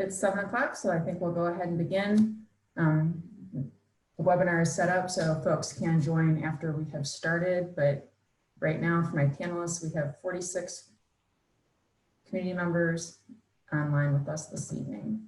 It's 7 o'clock, so I think we'll go ahead and begin. The webinar is set up so folks can join after we have started, but right now for my panelists, we have 46 community members online with us this evening.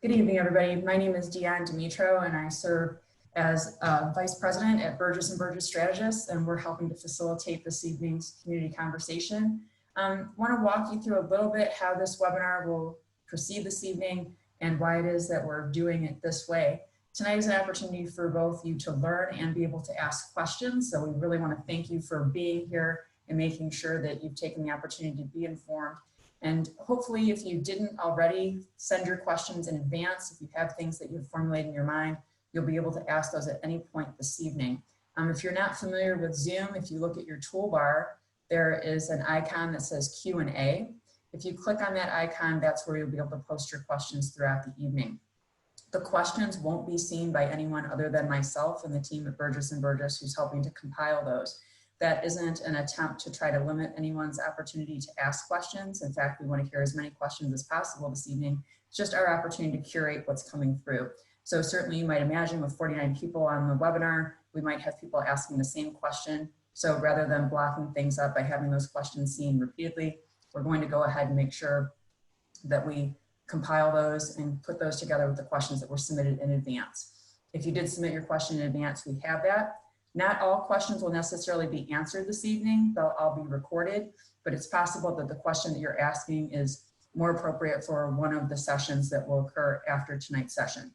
Good evening, everybody. My name is Deanne Dimitro, and I serve as Vice President at Burgess & Burgess Strategists, and we're helping to facilitate this evening's community conversation. Want to walk you through a little bit how this webinar will proceed this evening and why it is that we're doing it this way. Tonight is an opportunity for both you to learn and be able to ask questions. So we really want to thank you for being here and making sure that you've taken the opportunity to be informed. And hopefully, if you didn't already, send your questions in advance. If you have things that you've formulated in your mind, you'll be able to ask those at any point this evening. If you're not familiar with Zoom, if you look at your toolbar, there is an icon that says Q&A. If you click on that icon, that's where you'll be able to post your questions throughout the evening. The questions won't be seen by anyone other than myself and the team at Burgess & Burgess who's helping to compile those. That isn't an attempt to try to limit anyone's opportunity to ask questions. In fact, we want to hear as many questions as possible this evening. It's just our opportunity to curate what's coming through. So certainly you might imagine with 49 people on the webinar, we might have people asking the same question. So rather than blocking things up by having those questions seen repeatedly, we're going to go ahead and make sure that we compile those and put those together with the questions that were submitted in advance. If you did submit your question in advance, we have that. Not all questions will necessarily be answered this evening. They'll all be recorded, but it's possible that the question that you're asking is more appropriate for one of the sessions that will occur after tonight's session.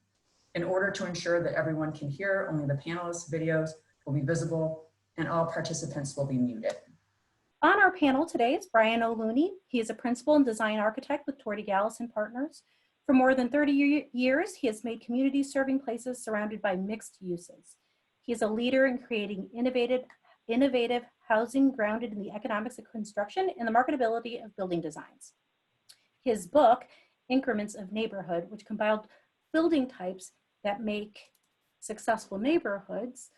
In order to ensure that everyone can hear, only the panelists' videos will be visible and all participants will be muted. On our panel today is Brian O'Looney. He is a principal and design architect with Torty Gallis and Partners. For more than 30 years, he has made community serving places surrounded by mixed uses. He is a leader in creating innovative housing grounded in the economics of construction and the marketability of building designs. His book, Increments of Neighborhood, which compiled building types that make successful neighborhoods,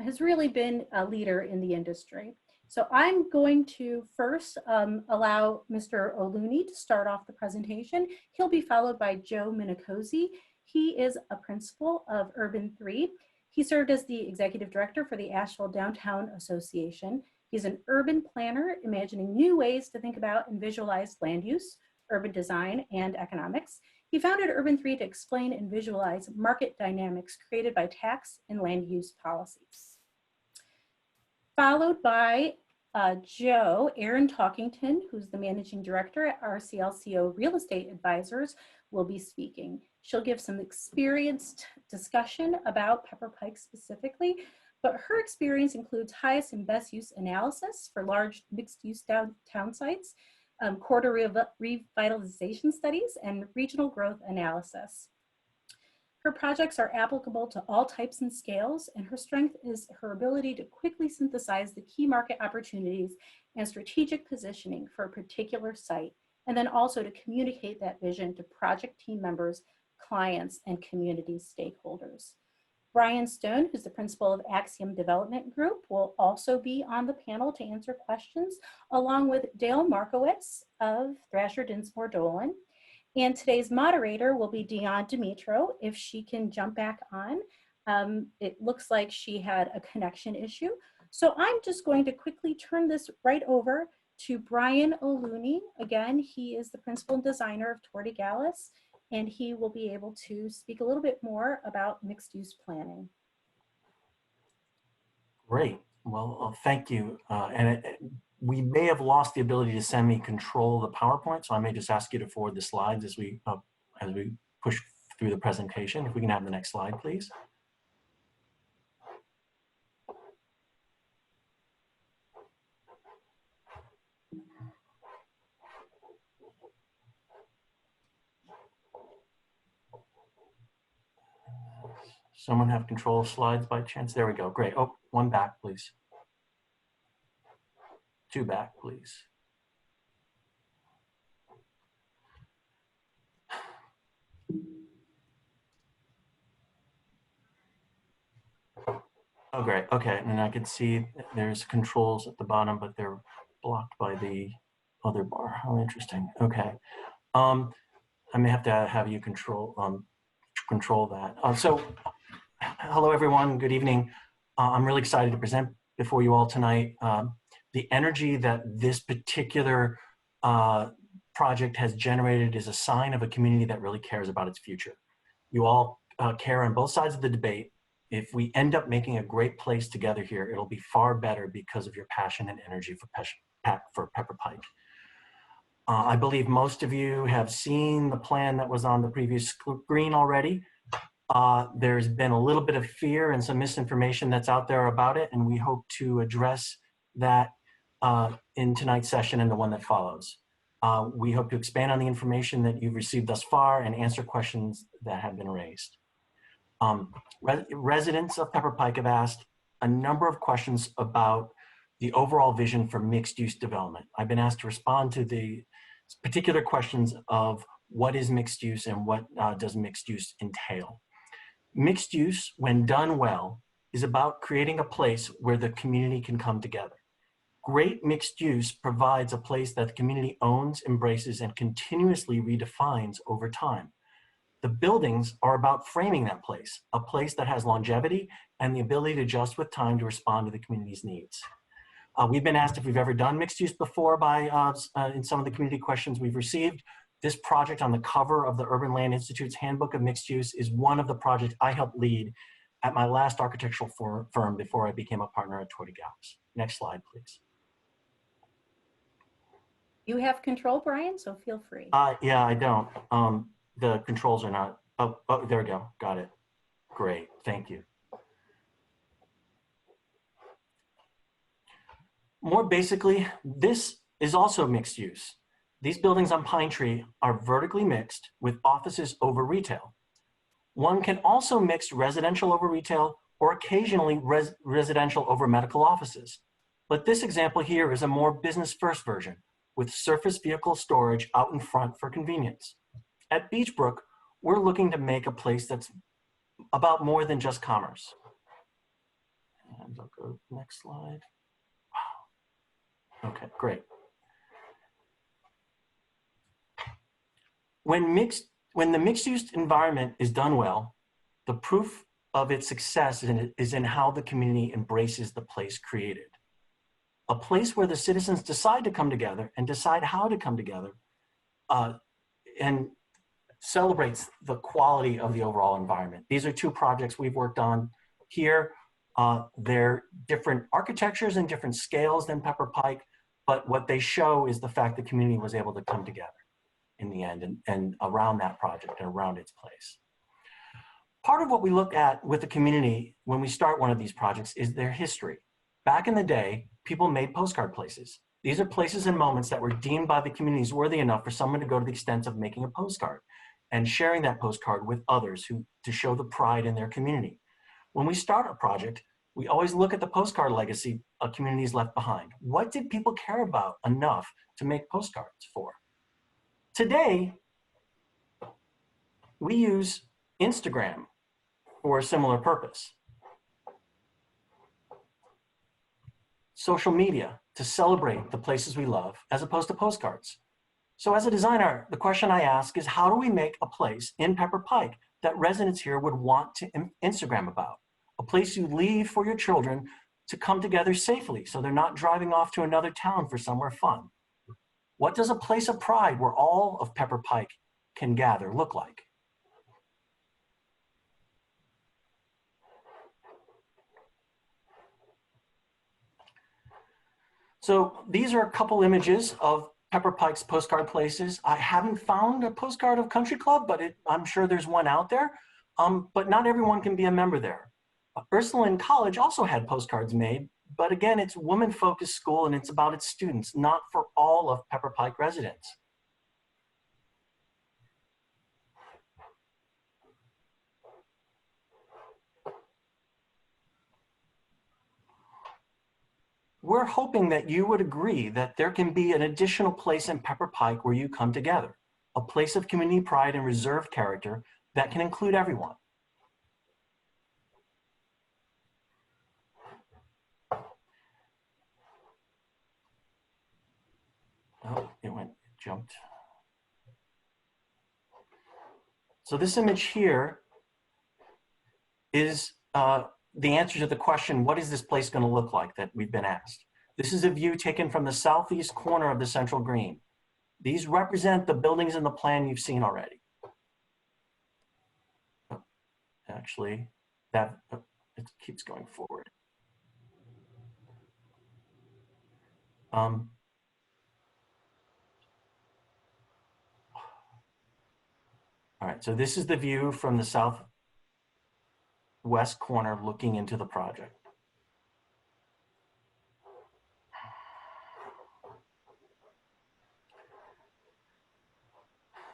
has really been a leader in the industry. So I'm going to first allow Mr. O'Looney to start off the presentation. He'll be followed by Joe Minicozy. He is a principal of Urban 3. He served as the executive director for the Asheville Downtown Association. He's an urban planner, imagining new ways to think about and visualize land use, urban design, and economics. He founded Urban 3 to explain and visualize market dynamics created by tax and land use policies. Followed by Joe, Erin Talkington, who's the managing director at RCLCO Real Estate Advisors, will be speaking. She'll give some experienced discussion about Pepper Pike specifically, but her experience includes highest and best use analysis for large mixed use downtown sites, corridor revitalization studies, and regional growth analysis. Her projects are applicable to all types and scales, and her strength is her ability to quickly synthesize the key market opportunities and strategic positioning for a particular site, and then also to communicate that vision to project team members, clients, and community stakeholders. Brian Stone, who's the principal of Axiom Development Group, will also be on the panel to answer questions, along with Dale Markowitz of Thrasher Dinsmore Dolan. And today's moderator will be Deanne Dimitro, if she can jump back on. It looks like she had a connection issue. So I'm just going to quickly turn this right over to Brian O'Looney. Again, he is the principal and designer of Torty Gallis, and he will be able to speak a little bit more about mixed use planning. Great. Well, thank you. We may have lost the ability to send me control the PowerPoint, so I may just ask you to forward the slides as we push through the presentation. If we can have the next slide, please. Someone have control of slides by chance? There we go. Great. Oh, one back, please. Two back, please. Oh, great. Okay. And I can see there's controls at the bottom, but they're blocked by the other bar. How interesting. Okay. I may have to have you control that. Hello, everyone. Good evening. I'm really excited to present before you all tonight. The energy that this particular project has generated is a sign of a community that really cares about its future. You all care on both sides of the debate. If we end up making a great place together here, it'll be far better because of your passion and energy for Pepper Pike. I believe most of you have seen the plan that was on the previous screen already. There's been a little bit of fear and some misinformation that's out there about it, and we hope to address that in tonight's session and the one that follows. We hope to expand on the information that you've received thus far and answer questions that have been raised. Residents of Pepper Pike have asked a number of questions about the overall vision for mixed-use development. I've been asked to respond to the particular questions of what is mixed use and what does mixed use entail. Mixed use, when done well, is about creating a place where the community can come together. Great mixed use provides a place that the community owns, embraces, and continuously redefines over time. The buildings are about framing that place, a place that has longevity and the ability to adjust with time to respond to the community's needs. We've been asked if we've ever done mixed use before in some of the community questions we've received. This project on the cover of the Urban Land Institute's Handbook of Mixed Use is one of the projects I helped lead at my last architectural firm before I became a partner at Toity Gallus. Next slide, please. You have control, Brian, so feel free. Yeah, I don't. The controls are not, oh, there we go, got it. Great, thank you. More basically, this is also mixed use. These buildings on Pine Tree are vertically mixed with offices over retail. One can also mix residential over retail or occasionally residential over medical offices. But this example here is a more business first version with surface vehicle storage out in front for convenience. At Beachbrook, we're looking to make a place that's about more than just commerce. And I'll go next slide. Okay, great. When the mixed-use environment is done well, the proof of its success is in how the community embraces the place created. A place where the citizens decide to come together and decide how to come together and celebrates the quality of the overall environment. These are two projects we've worked on here. They're different architectures and different scales than Pepper Pike, but what they show is the fact the community was able to come together in the end and around that project and around its place. Part of what we look at with the community when we start one of these projects is their history. Back in the day, people made postcard places. These are places and moments that were deemed by the communities worthy enough for someone to go to the extent of making a postcard and sharing that postcard with others to show the pride in their community. When we start a project, we always look at the postcard legacy a community's left behind. What did people care about enough to make postcards for? Today, we use Instagram for a similar purpose. Social media to celebrate the places we love as opposed to postcards. So as a designer, the question I ask is, how do we make a place in Pepper Pike that residents here would want to Instagram about? A place you leave for your children to come together safely so they're not driving off to another town for somewhere fun. What does a place of pride where all of Pepper Pike can gather look like? So these are a couple images of Pepper Pike's postcard places. I haven't found a postcard of Country Club, but I'm sure there's one out there. But not everyone can be a member there. Ursuline College also had postcards made, but again, it's women-focused school and it's about its students, not for all of Pepper Pike residents. We're hoping that you would agree that there can be an additional place in Pepper Pike where you come together, a place of community pride and reserved character that can include everyone. Oh, it jumped. So this image here is the answer to the question, what is this place going to look like, that we've been asked. This is a view taken from the southeast corner of the central green. These represent the buildings in the plan you've seen already. Oh, actually, it keeps going forward. All right, so this is the view from the southwest corner looking into the project.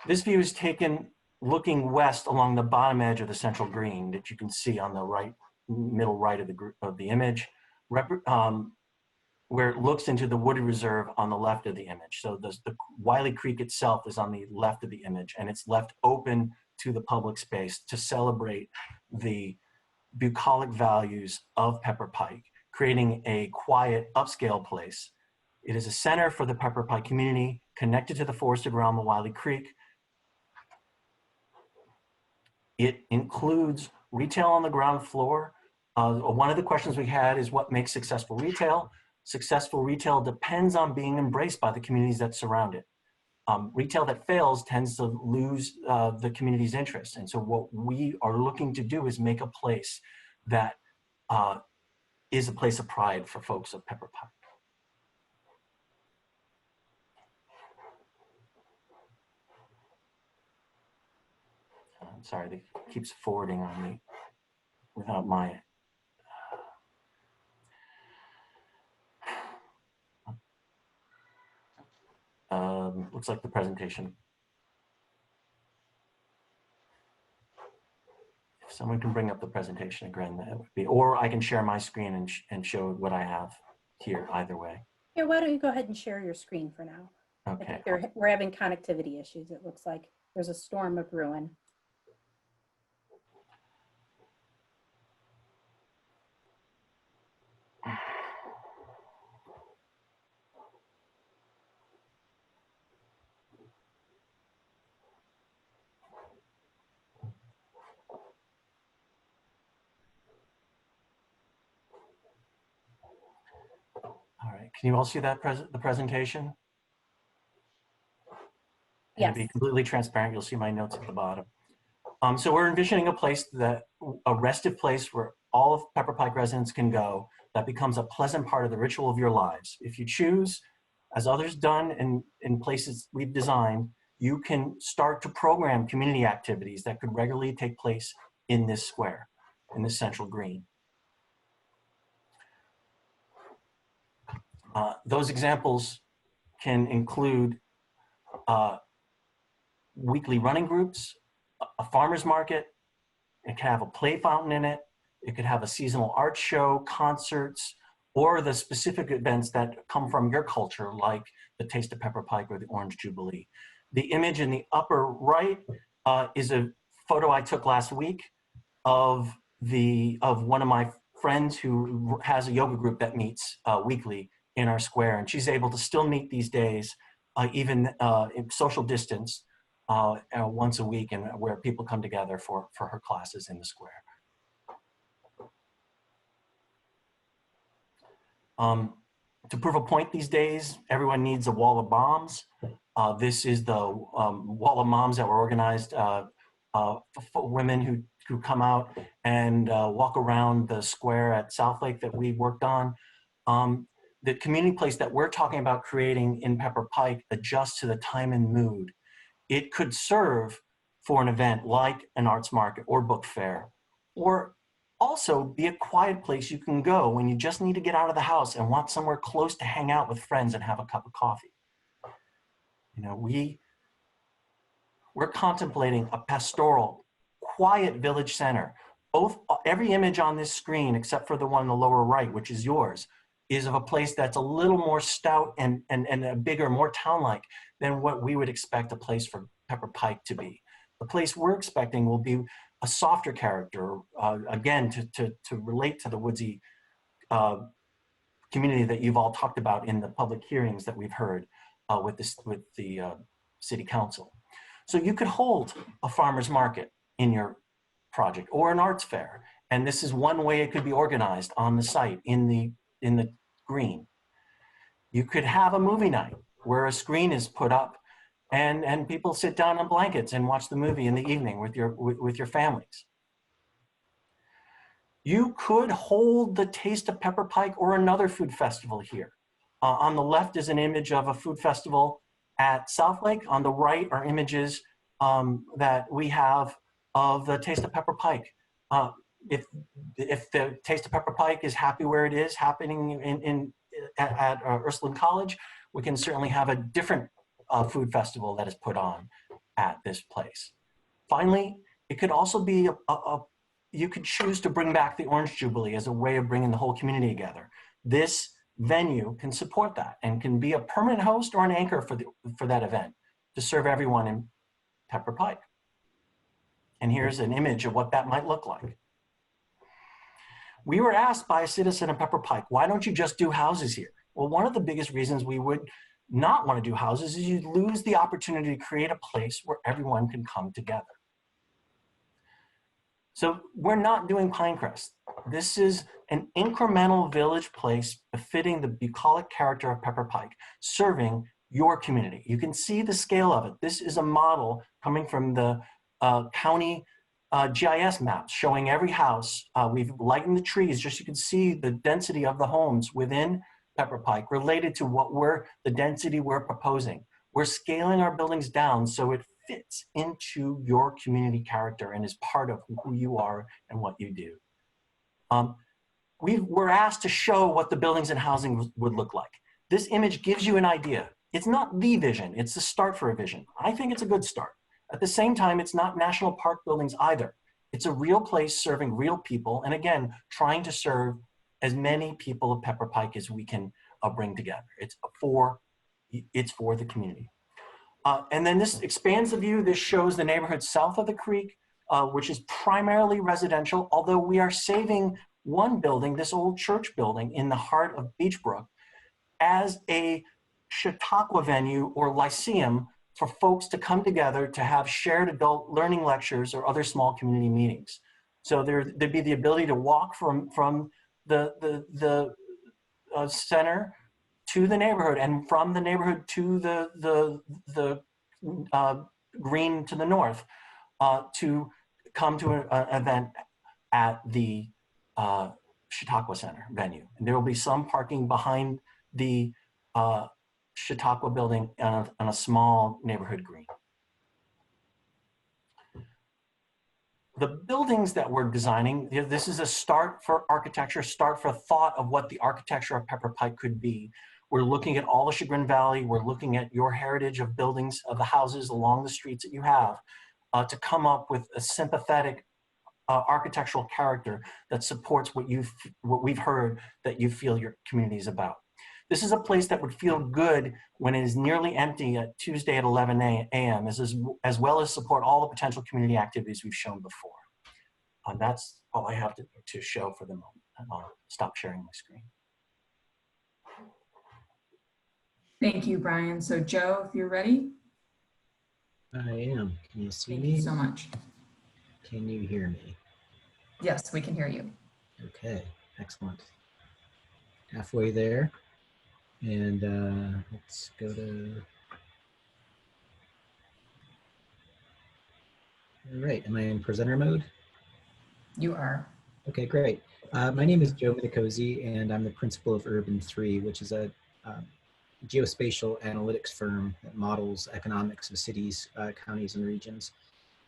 This view is taken looking west along the bottom edge of the central green that you can see on the right, middle right of the image, where it looks into the wooded reserve on the left of the image. So the Willey Creek itself is on the left of the image, and it's left open to the public space to celebrate the bucolic values of Pepper Pike, creating a quiet, upscale place. It is a center for the Pepper Pike community, connected to the forested realm of Willey Creek. It includes retail on the ground floor. One of the questions we had is what makes successful retail? Successful retail depends on being embraced by the communities that surround it. Retail that fails tends to lose the community's interest. And so what we are looking to do is make a place that is a place of pride for folks of Pepper Pike. I'm sorry, it keeps forwarding on me without my. Looks like the presentation. If someone can bring up the presentation again, that would be, or I can share my screen and show what I have here, either way. Yeah, why don't you go ahead and share your screen for now? Okay. I think we're having connectivity issues. It looks like there's a storm of ruin. All right, can you all see that the presentation? And Yes. to be completely transparent, you'll see my notes at the bottom. So we're envisioning a restive place where all of Pepper Pike residents can go, that becomes a pleasant part of the ritual of your lives. If you choose, as others done in places we've designed, you can start to program community activities that could regularly take place in this square, in this central green. Those examples can include weekly running groups, a farmer's market. It can have a play fountain in it. It could have a seasonal art show, concerts, or the specific events that come from your culture, like the Taste of Pepper Pike or the Orange Jubilee. The image in the upper right is a photo I took last week of one of my friends who has a yoga group that meets weekly in our square, and she's able to still meet these days, even in social distance, once a week, and where people come together for her classes in the square. To prove a point these days, everyone needs a wall of moms. This is the wall of moms that were organized for women who come out and walk around the square at Southlake that we worked on. The community place that we're talking about creating in Pepper Pike adjusts to the time and mood. It could serve for an event like an arts market or book fair, or also be a quiet place you can go when you just need to get out of the house and want somewhere close to hang out with friends and have a cup of coffee. You know, we're contemplating a pastoral, quiet village center. Every image on this screen, except for the one in the lower right, which is yours, is of a place that's a little more stout and a bigger, more town-like than what we would expect a place for Pepper Pike to be. The place we're expecting will be a softer character, again, to relate to the woodsy community that you've all talked about in the public hearings that we've heard. with the city council. So you could hold a farmer's market in your project or an arts fair. And this is one way it could be organized on the site in the green. You could have a movie night where a screen is put up and people sit down on blankets and watch the movie in the evening with your families. You could hold the Taste of Pepper Pike or another food festival here. On the left is an image of a food festival at South Lake. On the right are images that we have of the Taste of Pepper Pike. If the Taste of Pepper Pike is happy where it is, happening at Ursuline College, we can certainly have a different food festival that is put on at this place. Finally, it could also be you could choose to bring back the Orange Jubilee as a way of bringing the whole community together. This venue can support that and can be a permanent host or an anchor for that event to serve everyone in Pepper Pike. And here's an image of what that might look like. We were asked by a citizen of Pepper Pike, why don't you just do houses here? Well, one of the biggest reasons we would not want to do houses is you'd lose the opportunity to create a place where everyone can come together. So we're not doing Pinecrest. This is an incremental village place befitting the bucolic character of Pepper Pike, serving your community. You can see the scale of it. This is a model coming from the county GIS maps showing every house. We've lightened the trees just so you can see the density of the homes within Pepper Pike related to the density we're proposing. We're scaling our buildings down so it fits into your community character and is part of who you are and what you do. We're asked to show what the buildings and housing would look like. This image gives you an idea. It's not the vision, it's the start for a vision. I think it's a good start. At the same time, it's not national park buildings either. It's a real place serving real people, and again, trying to serve as many people of Pepper Pike as we can bring together. It's for the community. And then this expands the view. This shows the neighborhood south of the creek, which is primarily residential, although we are saving one building, this old church building in the heart of Beachbrook, as a Chautauqua venue or lyceum for folks to come together to have shared adult learning lectures or other small community meetings. So there'd be the ability to walk from the center to the neighborhood, and from the neighborhood to the green to the north, to come to an event at the Chautauqua Center venue. And there will be some parking behind the Chautauqua building on a small neighborhood green. The buildings that we're designing, this is a start for architecture, start for thought of what the architecture of Pepper Pike could be. We're looking at all the Chagrin Valley. We're looking at your heritage of buildings, of the houses along the streets that you have, to come up with a sympathetic architectural character that supports what we've heard that you feel your community is about. This is a place that would feel good when it is nearly empty at Tuesday at 11 a.m., as well as support all the potential community activities we've shown before. That's all I have to show for the moment. I'll stop sharing my screen. Thank you, Brian. So Joe, if you're ready. I am. Can you see me? Thank you so much. Can you hear me? Yes, we can hear you. Okay, excellent. Halfway there. And let's go to, all right, am I in presenter mode? You are. Okay, great. My name is Joe Minicozzi, and I'm the principal of Urban 3, which is a geospatial analytics firm that models economics of cities, counties, and regions.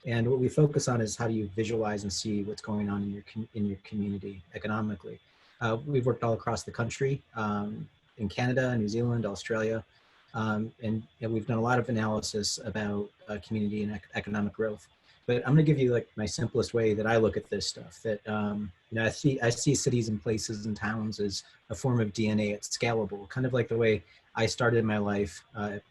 And what we focus on is how do you visualize and see what's going on in your community economically. We've worked all across the country, in Canada, New Zealand, Australia, and we've done a lot of analysis about community and economic growth. But I'm going to give you like my simplest way that I look at this stuff. That I see cities and places and towns as a form of DNA. It's scalable, kind of like the way I started my life.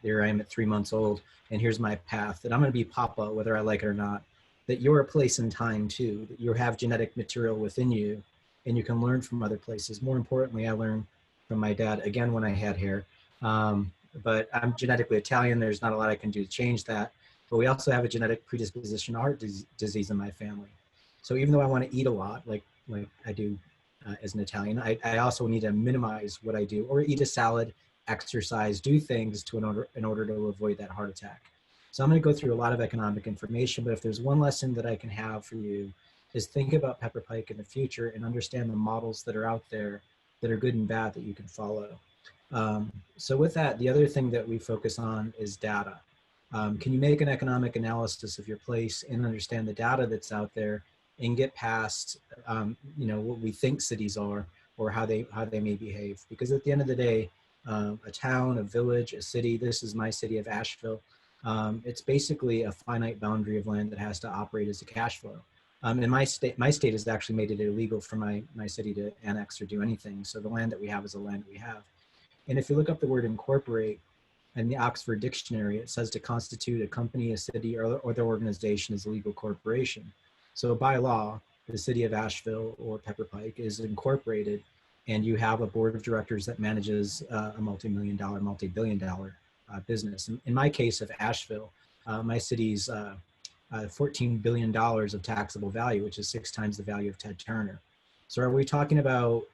There I am at 3 months old, and here's my path. That I'm going to be Papa, whether I like it or not. That you're a place and time too. That you have genetic material within you, and you can learn from other places. More importantly, I learned from my dad, again, when I had hair, but I'm genetically Italian. There's not a lot I can do to change that. But we also have a genetic predisposition to heart disease in my family. So even though I want to eat a lot, like I do as an Italian, I also need to minimize what I do, or eat a salad, exercise, do things in order to avoid that heart attack. So I'm going to go through a lot of economic information, but if there's one lesson that I can have for you is think about Pepper Pike in the future and understand the models that are out there that are good and bad that you can follow. So with that, the other thing that we focus on is data. Can you make an economic analysis of your place and understand the data that's out there and get past, what we think cities are or how they may behave? Because at the end of the day, a town, a village, a city, this is my city of Asheville. It's basically a finite boundary of land that has to operate as a cash flow. And my state has actually made it illegal for my city to annex or do anything. So the land that we have is the land we have. And if you look up the word incorporate in the Oxford Dictionary, it says to constitute a company, a city, or their organization as a legal corporation. So by law, the city of Asheville or Pepper Pike is incorporated, and you have a board of directors that manages a multi-million-dollar, multi-billion-dollar business. In my case of Asheville, my city's $14 billion of taxable value, which is 6 times the value of Ted Turner. So are we talking about,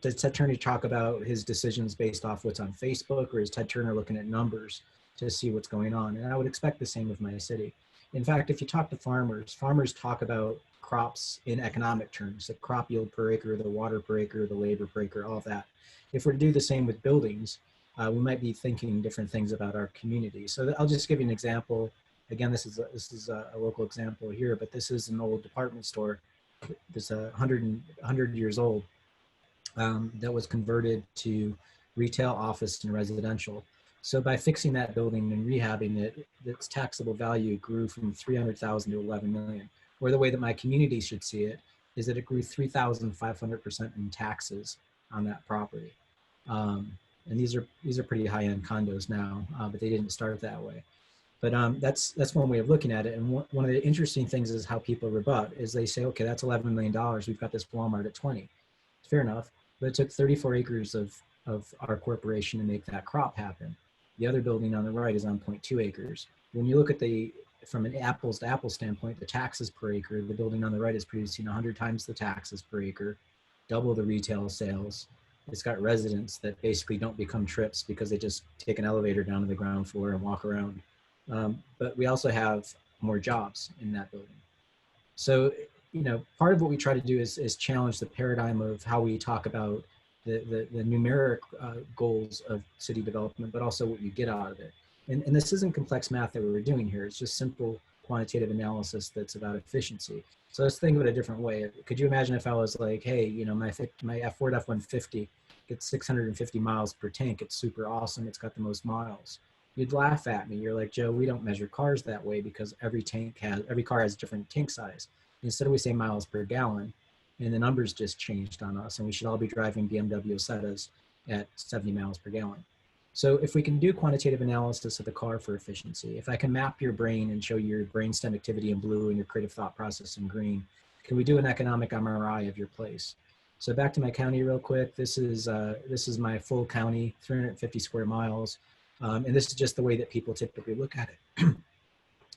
does Ted Turner talk about his decisions based off what's on Facebook, or is Ted Turner looking at numbers to see what's going on? And I would expect the same with my city. In fact, if you talk to farmers, farmers talk about crops in economic terms, the crop yield per acre, the water per acre, the labor per acre, all of that. If we're to do the same with buildings, we might be thinking different things about our community. So I'll just give you an example. Again, this is a local example here, but this is an old department store that's 100 years old that was converted to retail, office, and residential. So by fixing that building and rehabbing it, its taxable value grew from 300,000 to 11 million. Or the way that my community should see it is that it grew 3,500% in taxes on that property. And these are pretty high-end condos now, but they didn't start that way. But that's one way of looking at it. And one of the interesting things is how people rebut is they say, okay, that's $11 million. We've got this Walmart at 20. Fair enough. But it took 34 acres of our corporation to make that crop happen. The other building on the right is on 0.2 acres. When you look at from an apples to apples standpoint, the taxes per acre, the building on the right is producing 100 times the taxes per acre, double the retail sales. It's got residents that basically don't become trips because they just take an elevator down to the ground floor and walk around. But we also have more jobs in that building. So, part of what we try to do is challenge the paradigm of how we talk about the numeric goals of city development, but also what you get out of it. And this isn't complex math that we're doing here. It's just simple quantitative analysis that's about efficiency. So let's think of it a different way. Could you imagine if I was like, hey, my Ford F-150 gets 650 miles per tank. It's super awesome. It's got the most miles. You'd laugh at me. You're like, Joe, we don't measure cars that way because every car has a different tank size. Instead, we say miles per gallon, and the numbers just changed on us, and we should all be driving BMW Setas at 70 miles per gallon. So if we can do quantitative analysis of the car for efficiency, if I can map your brain and show your brainstem activity in blue and your creative thought process in green, can we do an economic MRI of your place? So back to my county real quick. This is my full county, 350 square miles. And this is just the way that people typically look at it.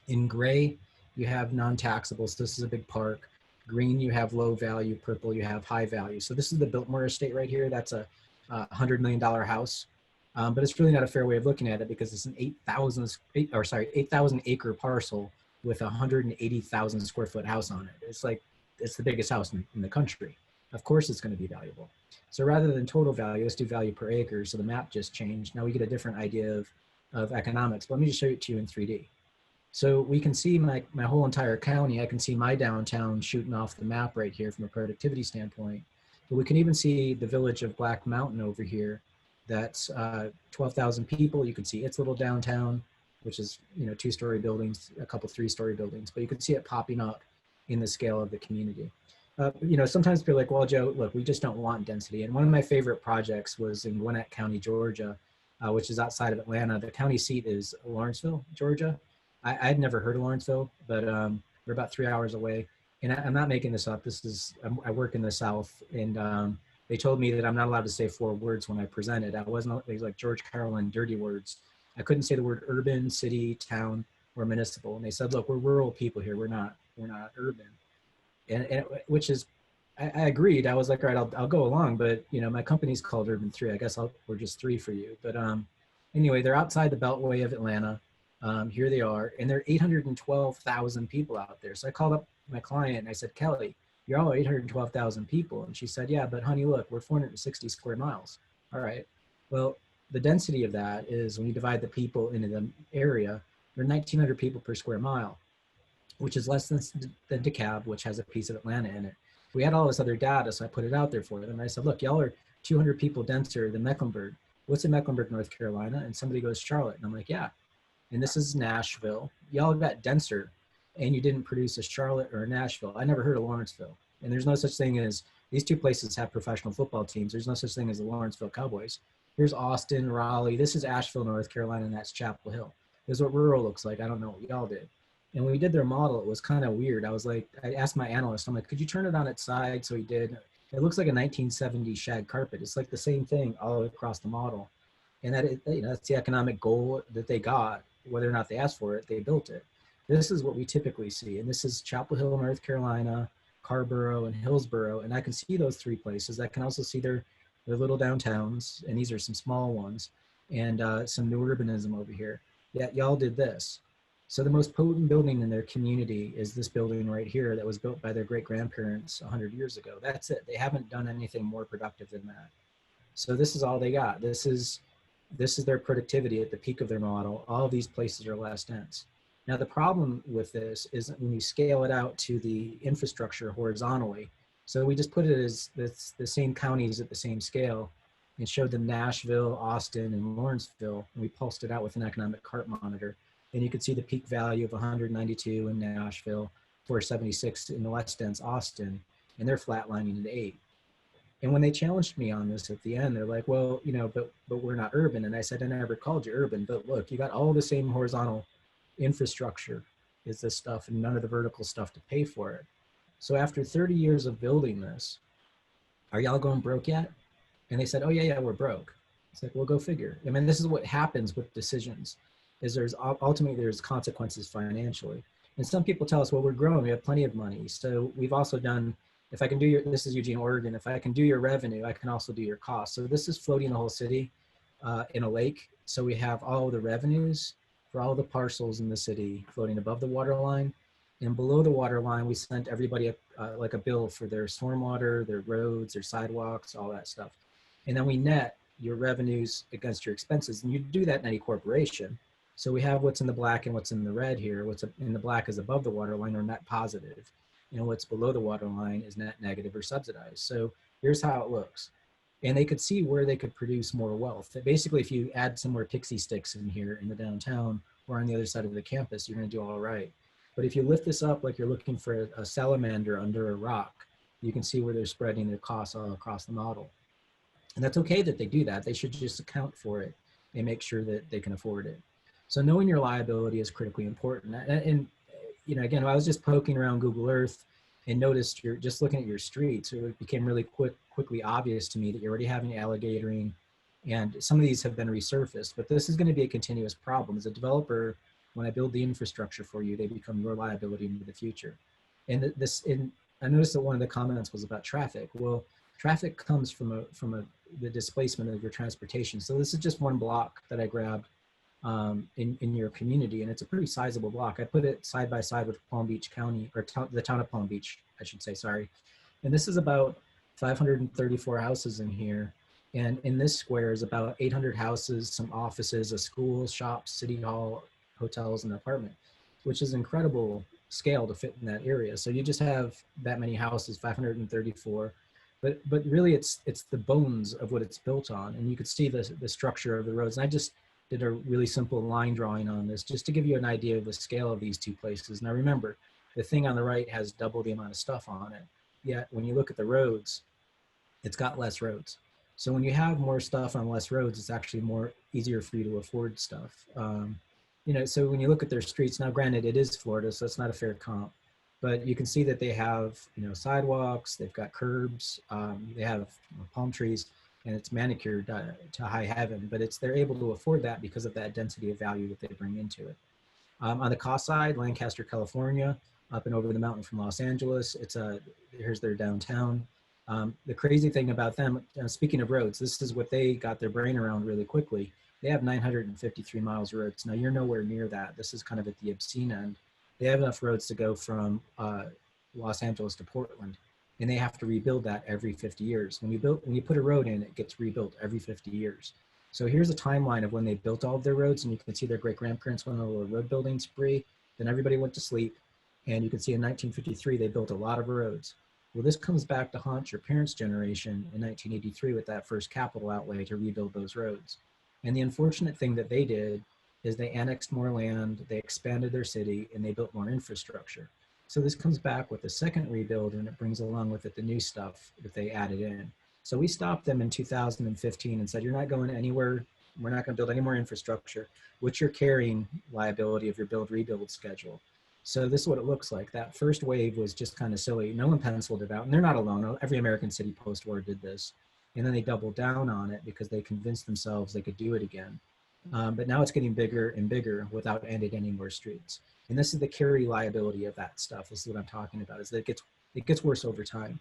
In gray, you have non-taxable, so this is a big park. Green, you have low value. Purple, you have high value. So this is the Biltmore estate right here. That's a $100 million house. But it's really not a fair way of looking at it because it's an 8,000 acre parcel with a 180,000 square foot house on it. It's the biggest house in the country. Of course it's going to be valuable. So rather than total value, let's do value per acre. So the map just changed. Now we get a different idea of economics. But let me just show it to you in 3D. So we can see my whole entire county. I can see my downtown shooting off the map right here from a productivity standpoint. But we can even see the village of Black Mountain over here. That's 12,000 people. You can see its little downtown, which is 2-story buildings, a couple 3-story buildings. But you can see it popping up in the scale of the community. Sometimes people are like, well, Joe, look, we just don't want density. And one of my favorite projects was in Gwinnett County, Georgia, which is outside of Atlanta. The county seat is Lawrenceville, Georgia. I'd never heard of Lawrenceville, but we're about 3 hours away. And I'm not making this up. I work in the South, and they told me that I'm not allowed to say 4 words when I presented. I wasn't, it was like George Carlin, dirty words. I couldn't say the word urban, city, town, or municipal. And they said, look, we're rural people here. We're not urban. And which is, I agreed. I was like, all right, I'll go along. But, you know, my company's called Urban 3. I guess we're just 3 for you. But anyway, they're outside the Beltway of Atlanta. Here they are. And there are 812,000 people out there. So I called up my client and I said, Kelly, you're all 812,000 people. And she said, yeah, but honey, look, we're 460 square miles. All right. Well, the density of that is when you divide the people into the area, there are 1,900 people per square mile, which is less than DeKalb, which has a piece of Atlanta in it. We had all this other data, so I put it out there for them. And I said, look, y'all are 200 people denser than Mecklenburg. What's in Mecklenburg, North Carolina? And somebody goes, Charlotte. And I'm like, yeah. And this is Nashville. Y'all got denser and you didn't produce a Charlotte or a Nashville. I never heard of Lawrenceville. And there's no such thing as, these 2 places have professional football teams. There's no such thing as the Lawrenceville Cowboys. Here's Austin, Raleigh. This is Asheville, North Carolina, and that's Chapel Hill. This is what rural looks like. I don't know what y'all did. And when we did their model, it was kind of weird. I was like, I asked my analyst, I'm like, could you turn it on its side? So he did. It looks like a 1970s shag carpet. It's like the same thing all across the model. And that, you know, that's the economic goal that they got. Whether or not they asked for it, they built it. This is what we typically see. And this is Chapel Hill, North Carolina, Carrboro, and Hillsboro. And I can see those 3 places. I can also see their little downtowns. And these are some small ones. And some new urbanism over here. Yet y'all did this. So the most potent building in their community is this building right here that was built by their great-grandparents 100 years ago. That's it. They haven't done anything more productive than that. So this is all they got. This is their productivity at the peak of their model. All of these places are less dense. Now the problem with this is that when you scale it out to the infrastructure horizontally, so we just put it as the same counties at the same scale and showed them Nashville, Austin, and Lawrenceville, and we pulsed it out with an economic cart monitor. And you could see the peak value of 192 in Nashville, 476 in the less dense Austin, and they're flatlining at 8. And when they challenged me on this at the end, they're like, well, you know, but we're not urban. And I said, I never called you urban, but look, you got all the same horizontal infrastructure is this stuff and none of the vertical stuff to pay for it. So after 30 years of building this, are y'all going broke yet? And they said, oh yeah, we're broke. It's like, well, go figure. I mean, this is what happens with decisions. Is ultimately there's consequences financially. And some people tell us, well, we're growing, we have plenty of money. So we've also done, if I can do this is Eugene, Oregon, if I can do your revenue, I can also do your costs. So this is floating the whole city in a lake. So we have all the revenues for all the parcels in the city floating above the water line. And below the water line, we sent everybody like a bill for their stormwater, their roads, their sidewalks, all that stuff. And then we net your revenues against your expenses. And you do that in any corporation. So we have what's in the black and what's in the red here. What's in the black is above the water line or net positive. And what's below the water line is net negative or subsidized. So here's how it looks. And they could see where they could produce more wealth. Basically, if you add some more pixie sticks in here in the downtown or on the other side of the campus, you're gonna do all right. But if you lift this up like you're looking for a salamander under a rock, you can see where they're spreading their costs all across the model. And that's okay that they do that. They should just account for it and make sure that they can afford it. So knowing your liability is critically important. And you know, again, I was just poking around Google Earth and noticed you're just looking at your streets. So it became really quickly obvious to me that you're already having alligatoring, and some of these have been resurfaced. But this is going to be a continuous problem. As a developer, when I build the infrastructure for you, they become your liability into the future. And I noticed that one of the comments was about traffic. Well, traffic comes from the displacement of your transportation. So this is just one block that I grabbed in your community, and it's a pretty sizable block. I put it side by side with Palm Beach County, or the town of Palm Beach, I should say, sorry. And this is about 534 houses in here. And in this square is about 800 houses, some offices, a school, shops, city hall, hotels, and an apartment, which is incredible scale to fit in that area. So you just have that many houses, 534. But really it's the bones of what it's built on. And you could see the structure of the roads. And I just did a really simple line drawing on this just to give you an idea of the scale of these two places. Now remember, the thing on the right has double the amount of stuff on it. Yet when you look at the roads, it's got less roads. So when you have more stuff on less roads, it's actually easier for you to afford stuff. You know, so when you look at their streets, now granted it is Florida, so it's not a fair comp. But you can see that they have, sidewalks, they've got curbs, they have palm trees, and it's manicured to high heaven. But they're able to afford that because of that density of value that they bring into it. On the cost side, Lancaster, California, up and over the mountain from Los Angeles, here's their downtown. The crazy thing about them, speaking of roads, this is what they got their brain around really quickly. They have 953 miles of roads. Now you're nowhere near that. This is kind of at the obscene end. They have enough roads to go from Los Angeles to Portland, and they have to rebuild that every 50 years. When you put a road in, it gets rebuilt every 50 years. So here's a timeline of when they built all of their roads, and you can see their great-grandparents went on a little road building spree. Then everybody went to sleep, and you can see in 1953 they built a lot of roads. Well, this comes back to haunt your parents' generation in 1983 with that first capital outlay to rebuild those roads. And the unfortunate thing that they did is they annexed more land, they expanded their city, and they built more infrastructure. So this comes back with the second rebuild, and it brings along with it the new stuff that they added in. So we stopped them in 2015 and said, you're not going anywhere. We're not going to build any more infrastructure. What's your carrying liability of your build-rebuild schedule? So this is what it looks like. That first wave was just kind of silly. No one penciled it out, and they're not alone. Every American city post-war did this. And then they doubled down on it because they convinced themselves they could do it again. But now it's getting bigger and bigger without adding any more streets. And this is the carry liability of that stuff. This is what I'm talking about, is that it gets worse over time.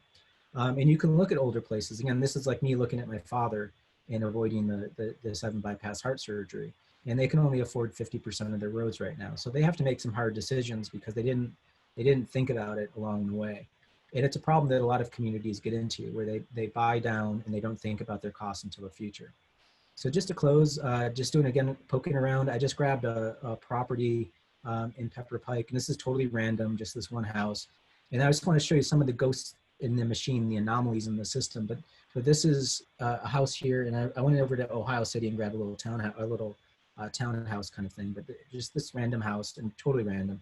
And you can look at older places. Again, this is like me looking at my father and avoiding the 7 bypass heart surgery. And they can only afford 50% of their roads right now. So they have to make some hard decisions because they didn't think about it along the way. And it's a problem that a lot of communities get into, where they buy down and they don't think about their costs until the future. So just to close, just doing, again, poking around, I just grabbed a property in Pepper Pike, and this is totally random, just this one house. And I just want to show you some of the ghosts in the machine, the anomalies in the system. But this is a house here, and I went over to Ohio City and grabbed a little townhouse kind of thing, but just this random house, and totally random.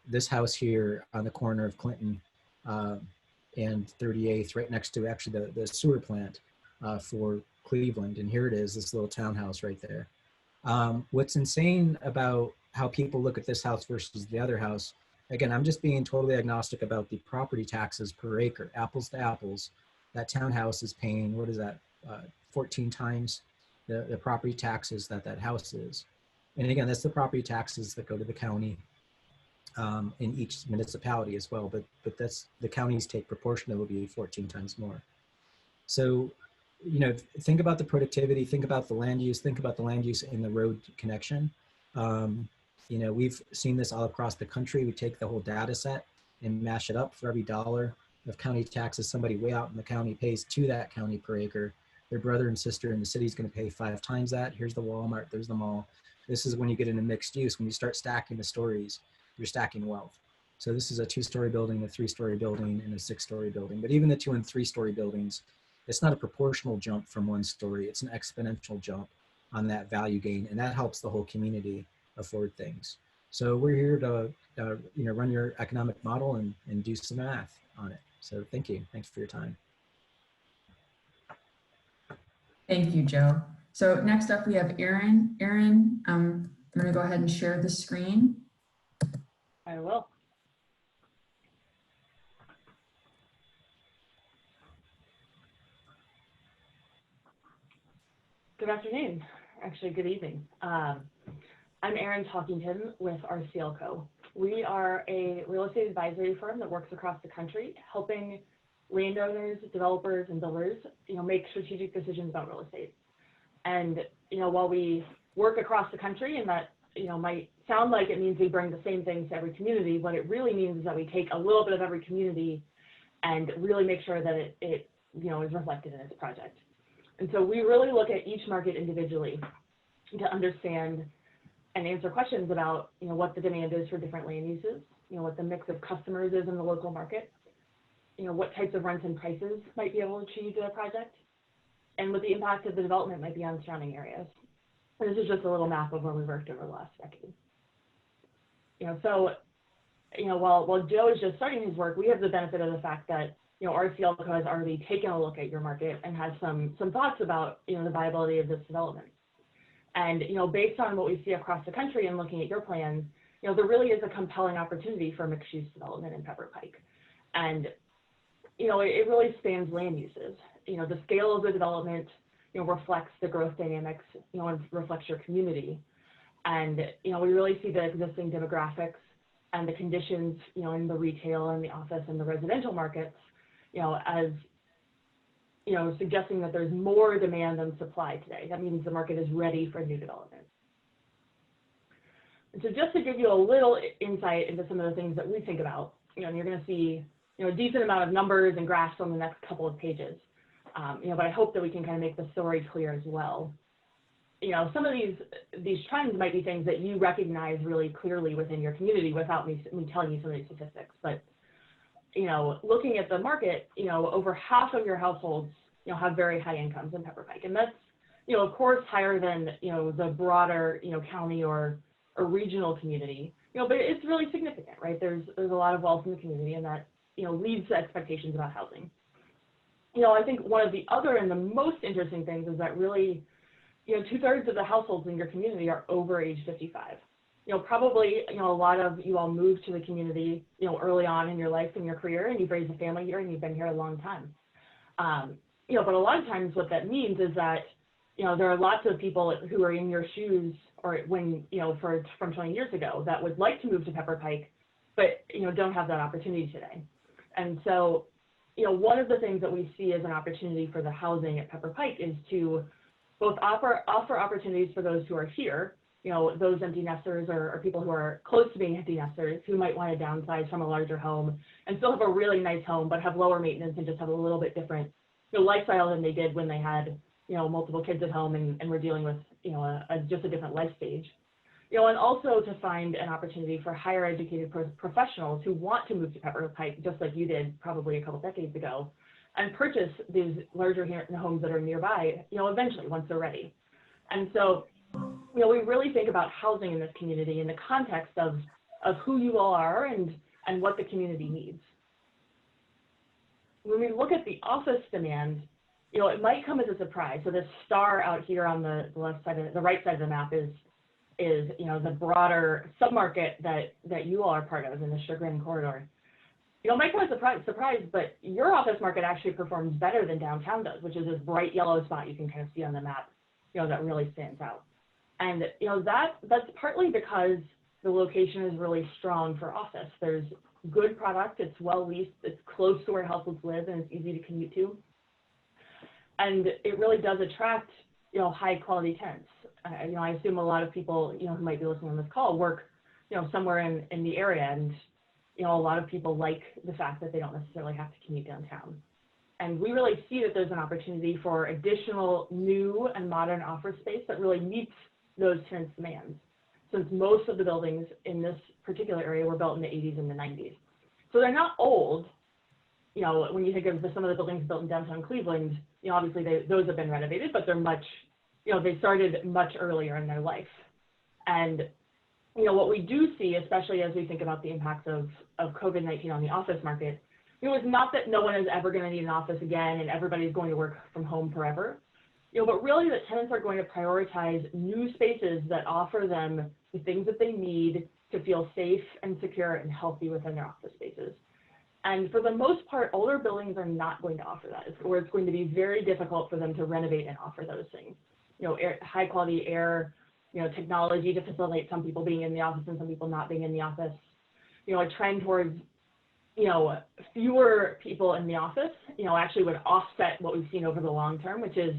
This house here on the corner of Clinton and 38th, right next to actually the sewer plant for Cleveland. And here it is, this little townhouse right there. What's insane about how people look at this house versus the other house, again, I'm just being totally agnostic about the property taxes per acre, apples to apples. That townhouse is paying, what is that, 14 times the property taxes that house is. And again, that's the property taxes that go to the county in each municipality as well, but that's, the counties take proportionally 14 times more. So, think about the productivity, think about the land use, think about the land use in the road connection. We've seen this all across the country. We take the whole data set and mash it up. For every dollar of county taxes somebody way out in the county pays to that county per acre, their brother and sister in the city is going to pay 5 times that. Here's the Walmart, there's the mall. This is when you get into mixed use. When you start stacking the stories, you're stacking wealth. So this is a 2-story building, a 3-story building, and a 6-story building. But even the 2- and 3-story buildings, it's not a proportional jump from one story. It's an exponential jump on that value gain, and that helps the whole community afford things. So we're here to run your economic model and do some math on it. So thank you. Thanks for your time. Thank you, Joe. So next up we have Erin. Erin, I'm going to go ahead and share the screen. I will. Good afternoon, actually good evening. I'm Erin Talkington with RCL Co. We are a real estate advisory firm that works across the country, helping landowners, developers, and builders, make strategic decisions about real estate. And, while we work across the country, and that, might sound like it means we bring the same things to every community, what it really means is that we take a little bit of every community and really make sure that it is reflected in its project. And so we really look at each market individually to understand and answer questions about, what the demand is for different land uses, what the mix of customers is in the local market, what types of rents and prices might be able to achieve to a project, and what the impact of the development might be on surrounding areas. And this is just a little map of where we worked over the last decade. While Joe is just starting his work, we have the benefit of the fact that, RCL Co has already taken a look at your market and has some thoughts about, the viability of this development. And, based on what we see across the country and looking at your plans, there really is a compelling opportunity for mixed-use development in Pepper Pike. And, it really spans land uses. The scale of the development, reflects the growth dynamics, and reflects your community. And, we really see the existing demographics and the conditions, in the retail and the office and the residential markets, as, suggesting that there's more demand than supply today. That means the market is ready for new development. And so just to give you a little insight into some of the things that we think about, and you're going to see, a decent amount of numbers and graphs on the next couple of pages. But I hope that we can kind of make the story clear as well. Some of these trends might be things that you recognize really clearly within your community without me telling you some of these statistics. But, looking at the market, over half of your households, have very high incomes in Pepper Pike. And that's, of course, higher than, the broader, county or regional community, but it's really significant, right? There's a lot of wealth in the community, and that, leads to expectations about housing. I think one of the other and the most interesting things is that really, 2/3 of the households in your community are over age 55. Probably, a lot of you all moved to the community, early on in your life and your career, and you've raised a family here and you've been here a long time. But a lot of times what that means is that, there are lots of people who are in your shoes or when, from 20 years ago that would like to move to Pepper Pike, but, don't have that opportunity today. And so, one of the things that we see as an opportunity for the housing at Pepper Pike is to both offer opportunities for those who are here, those empty nesters or people who are close to being empty nesters who might want to downsize from a larger home and still have a really nice home, but have lower maintenance and just have a little bit different lifestyle than they did when they had, multiple kids at home and were dealing with, just a different life stage. And also to find an opportunity for higher educated professionals who want to move to Pepper Pike, just like you did probably a couple decades ago, and purchase these larger homes that are nearby, eventually once they're ready. And so, we really think about housing in this community in the context of who you all are and what the community needs. When we look at the office demand, it might come as a surprise. So this star out here on the left side, the right side of the map is the broader submarket that you all are part of in the Chagrin corridor. It might come as a surprise, but your office market actually performs better than downtown does, which is this bright yellow spot you can kind of see on the map, that really stands out. And, that's partly because the location is really strong for office. There's good product, it's well leased, it's close to where households live, and it's easy to commute to. And it really does attract, high quality tenants. I assume a lot of people, who might be listening on this call work, somewhere in the area, and, a lot of people like the fact that they don't necessarily have to commute downtown. And we really see that there's an opportunity for additional new and modern office space that really meets those tenants' demands, since most of the buildings in this particular area were built in the 80s and the 90s. So they're not old. When you think of some of the buildings built in downtown Cleveland, obviously those have been renovated, but they're much, they started much earlier in their life. And, what we do see, especially as we think about the impacts of COVID-19 on the office market, it's not that no one is ever going to need an office again and everybody's going to work from home forever, but really that tenants are going to prioritize new spaces that offer them the things that they need to feel safe and secure and healthy within their office spaces. And for the most part, older buildings are not going to offer that, or it's going to be very difficult for them to renovate and offer those things. High quality air, technology to facilitate some people being in the office and some people not being in the office. A trend towards, fewer people in the office, actually would offset what we've seen over the long term, which is,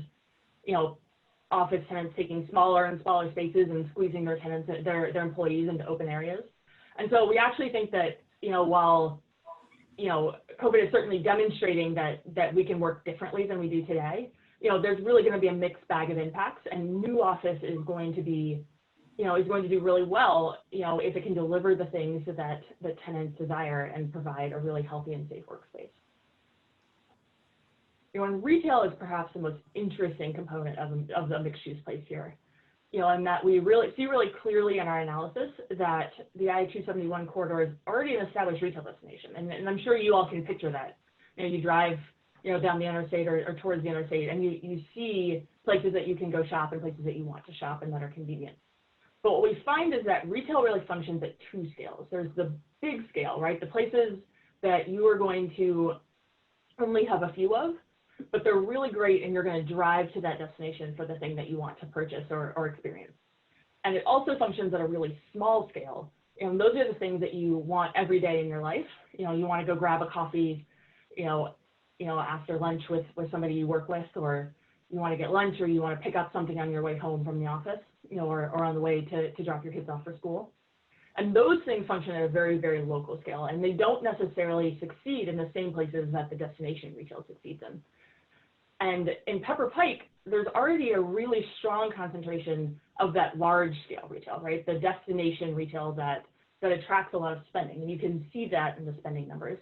office tenants taking smaller and smaller spaces and squeezing their tenants, their employees into open areas. And so we actually think that, while, COVID is certainly demonstrating that we can work differently than we do today, there's really going to be a mixed bag of impacts, and new office is going to be, is going to do really well, if it can deliver the things that tenants desire and provide a really healthy and safe workspace. And retail is perhaps the most interesting component of the mixed-use place here, and that we see really clearly in our analysis that the I-271 corridor is already an established retail destination, and I'm sure you all can picture that. You drive, down the interstate or towards the interstate, and you see places that you can go shop and places that you want to shop and that are convenient. But what we find is that retail really functions at two scales. There's the big scale, right? The places that you are going to only have a few of, but they're really great and you're going to drive to that destination for the thing that you want to purchase or experience. And it also functions at a really small scale. And those are the things that you want every day in your life. You know, you want to go grab a coffee, after lunch with somebody you work with, or you want to get lunch, or you want to pick up something on your way home from the office, or on the way to drop your kids off for school. And those things function at a very, very local scale, and they don't necessarily succeed in the same places that the destination retail succeeds in. And in Pepper Pike, there's already a really strong concentration of that large scale retail, right? The destination retail that attracts a lot of spending, and you can see that in the spending numbers.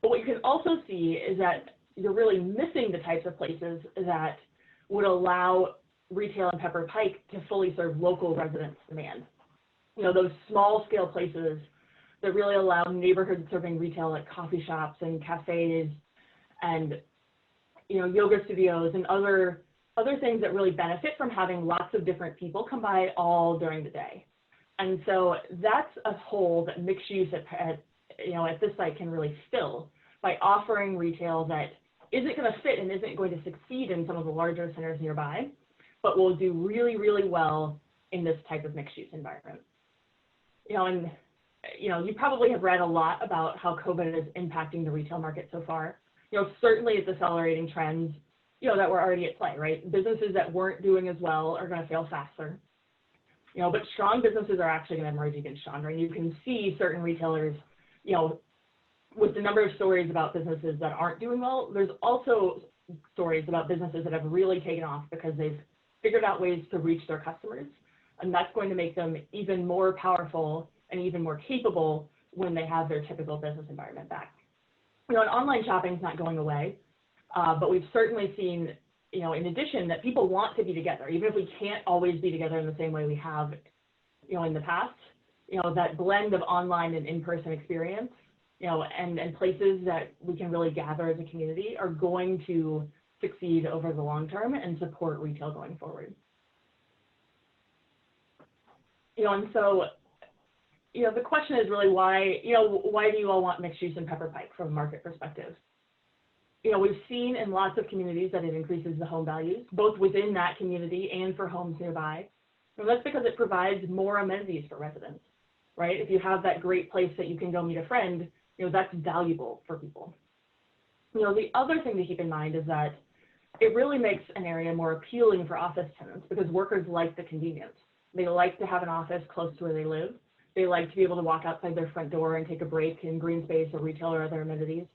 But what you can also see is that you're really missing the types of places that would allow retail in Pepper Pike to fully serve local residents' demand. Those small scale places that really allow neighborhood serving retail like coffee shops and cafes and yoga studios and other things that really benefit from having lots of different people come by all during the day. And so that's a hole that mixed use at this site can really fill by offering retail that isn't going to fit and isn't going to succeed in some of the larger centers nearby, but will do really, really well in this type of mixed use environment. You probably have read a lot about how COVID is impacting the retail market so far. Certainly it's accelerating trends, that were already at play, right? Businesses that weren't doing as well are going to fail faster. But strong businesses are actually going to emerge even stronger. And you can see certain retailers, with the number of stories about businesses that aren't doing well, there's also stories about businesses that have really taken off because they've figured out ways to reach their customers. And that's going to make them even more powerful and even more capable when they have their typical business environment back. And online shopping is not going away, but we've certainly seen, in addition, that people want to be together, even if we can't always be together in the same way we have, in the past. That blend of online and in-person experience, and places that we can really gather as a community are going to succeed over the long term and support retail going forward. And so, the question is really why do you all want mixed use in Pepper Pike from a market perspective? We've seen in lots of communities that it increases the home values, both within that community and for homes nearby. And that's because it provides more amenities for residents, right? If you have that great place that you can go meet a friend, that's valuable for people. The other thing to keep in mind is that it really makes an area more appealing for office tenants because workers like the convenience. They like to have an office close to where they live. They like to be able to walk outside their front door and take a break in green space or retail or other amenities.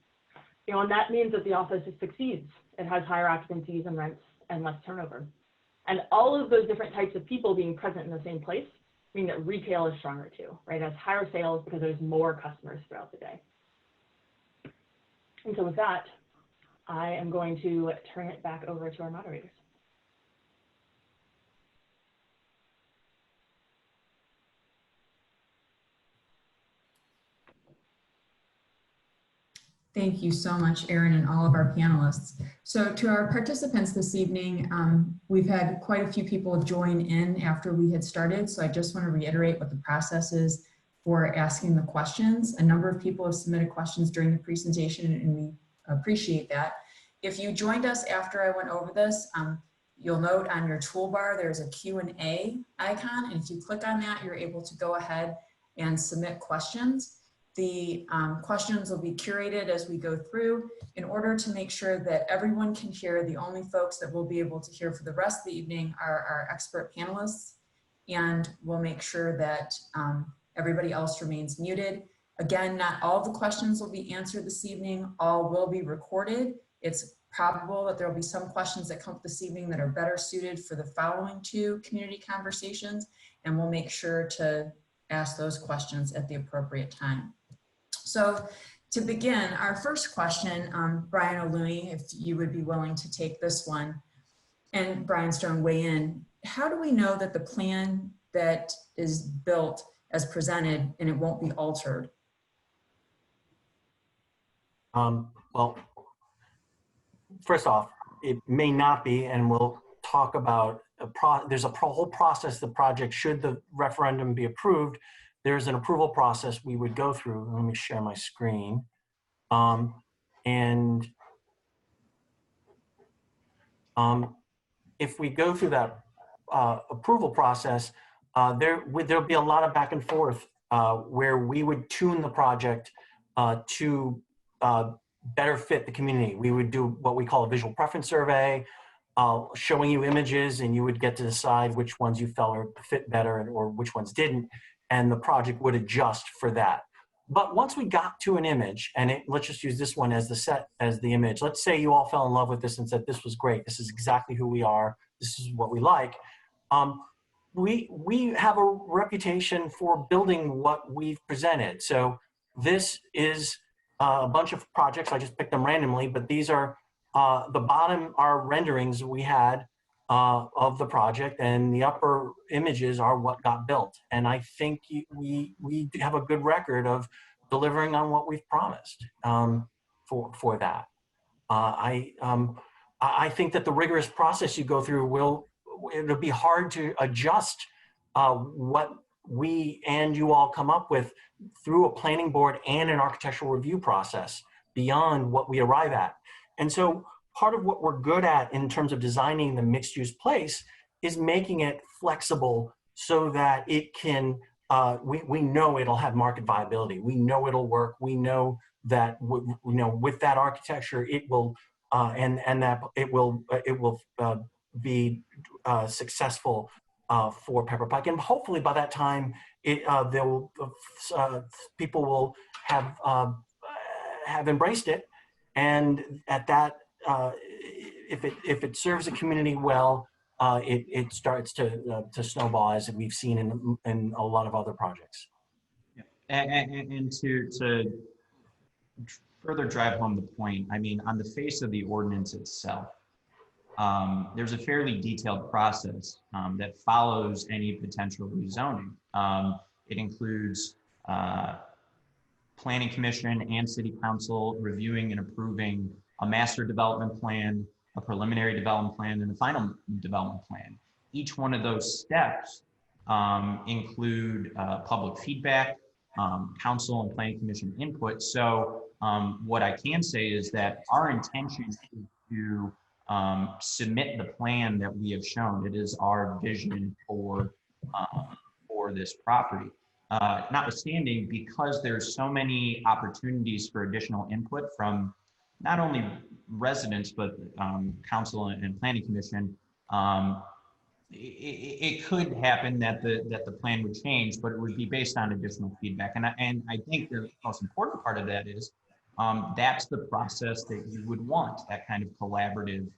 And that means that the office succeeds. It has higher occupancies and rents and less turnover. And all of those different types of people being present in the same place mean that retail is stronger too, right? It has higher sales because there's more customers throughout the day. And so with that, I am going to turn it back over to our moderators. Thank you so much, Erin, and all of our panelists. So to our participants this evening, we've had quite a few people join in after we had started. So I just want to reiterate what the process is for asking the questions. A number of people have submitted questions during the presentation, and we appreciate that. If you joined us after I went over this, you'll note on your toolbar there's a Q&A icon, and if you click on that, you're able to go ahead and submit questions. The questions will be curated as we go through in order to make sure that everyone can hear. The only folks that will be able to hear for the rest of the evening are our expert panelists, and we'll make sure that everybody else remains muted. Again, not all the questions will be answered this evening. All will be recorded. It's probable that there will be some questions that come up this evening that are better suited for the following two community conversations, and we'll make sure to ask those questions at the appropriate time. So to begin, our first question, Brian O'Looney, if you would be willing to take this one, and Brian Stone weigh in, how do we know that the plan that is built as presented and it won't be altered? Well, first off, it may not be, and we'll talk about there's a whole process, the project, should the referendum be approved, there's an approval process we would go through. Let me share my screen. If we go through that approval process, there'll be a lot of back and forth where we would tune the project to better fit the community. We would do what we call a visual preference survey, showing you images, and you would get to decide which ones you felt or fit better or which ones didn't, and the project would adjust for that. But once we got to an image, and let's just use this one as the image. Let's say you all fell in love with this and said, this was great. This is exactly who we are. This is what we like. We have a reputation for building what we've presented. So this is a bunch of projects. I just picked them randomly, but these are the bottom are renderings we had of the project, and the upper images are what got built. And I think we have a good record of delivering on what we've promised for that. I think that the rigorous process you go through it'll be hard to adjust what we and you all come up with through a planning board and an architectural review process beyond what we arrive at. And so part of what we're good at in terms of designing the mixed use place is making it flexible so that it can, we know it'll have market viability. We know it'll work. We know that, with that architecture, it will, and that it will be successful for Pepper Pike. And hopefully by that time, people will have embraced it. And at that, if it serves the community well, it starts to snowball, as we've seen in a lot of other projects. Yeah. And to further drive home the point, I mean, on the face of the ordinance itself, there's a fairly detailed process that follows any potential rezoning. It includes Planning Commission and City Council reviewing and approving a master development plan, a preliminary development plan, and a final development plan. Each one of those steps include public feedback, council and planning commission input. So what I can say is that our intention is to submit the plan that we have shown. It is our vision for this property. Notwithstanding, because there's so many opportunities for additional input from not only residents, but council and planning commission, it could happen that the plan would change, but it would be based on additional feedback. And I think the most important part of that is that's the process that you would want, that kind of collaborative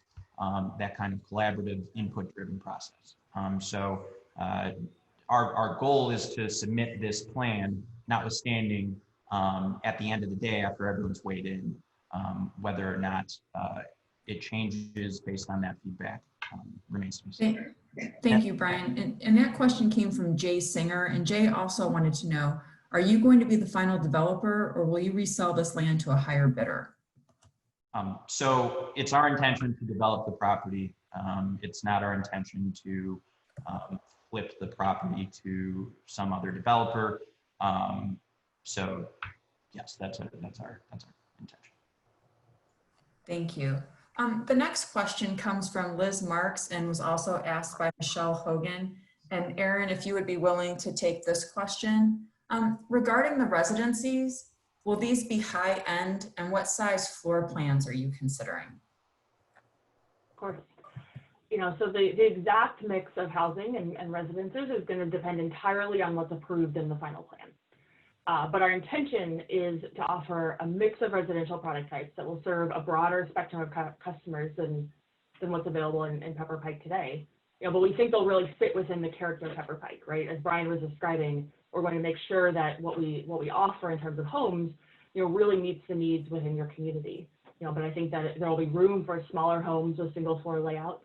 input-driven process. So our goal is to submit this plan, notwithstanding at the end of the day, after everyone's weighed in, whether or not it changes based on that feedback remains to be seen. Thank you, Brian. And that question came from Jay Singer, and Jay also wanted to know, are you going to be the final developer, or will you resell this land to a higher bidder? So it's our intention to develop the property. It's not our intention to flip the property to some other developer. So yes, that's our intention. Thank you. The next question comes from Liz Marks and was also asked by Michelle Hogan. And Aaron, if you would be willing to take this question. Regarding the residencies, will these be high end, and what size floor plans are you considering? Of course. So the exact mix of housing and residences is going to depend entirely on what's approved in the final plan. But our intention is to offer a mix of residential product types that will serve a broader spectrum of customers than what's available in Pepper Pike today. But we think they'll really fit within the character of Pepper Pike, right? As Brian was describing, we're going to make sure that what we offer in terms of homes, really meets the needs within your community. But I think that there will be room for smaller homes with single floor layouts.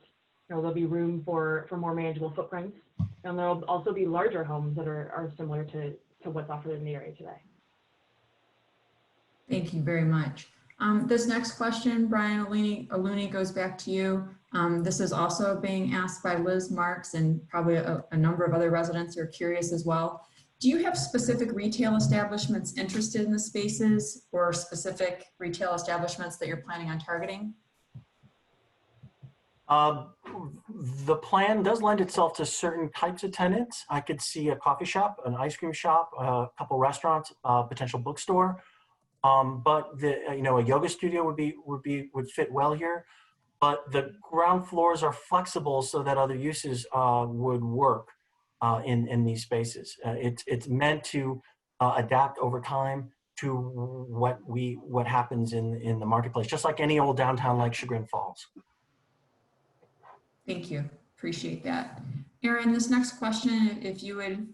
There'll be room for more manageable footprints, and there'll also be larger homes that are similar to what's offered in the area today. Thank you very much. This next question, Brian Aluni, goes back to you. This is also being asked by Liz Marks and probably a number of other residents who are curious as well. Do you have specific retail establishments interested in the spaces or specific retail establishments that you're planning on targeting? The plan does lend itself to certain types of tenants. I could see a coffee shop, an ice cream shop, a couple restaurants, potential bookstore. But a yoga studio would fit well here. But the ground floors are flexible so that other uses would work in these spaces. It's meant to adapt over time to what happens in the marketplace, just like any old downtown like Chagrin Falls. Thank you. Appreciate that. Aaron, this next question, if you would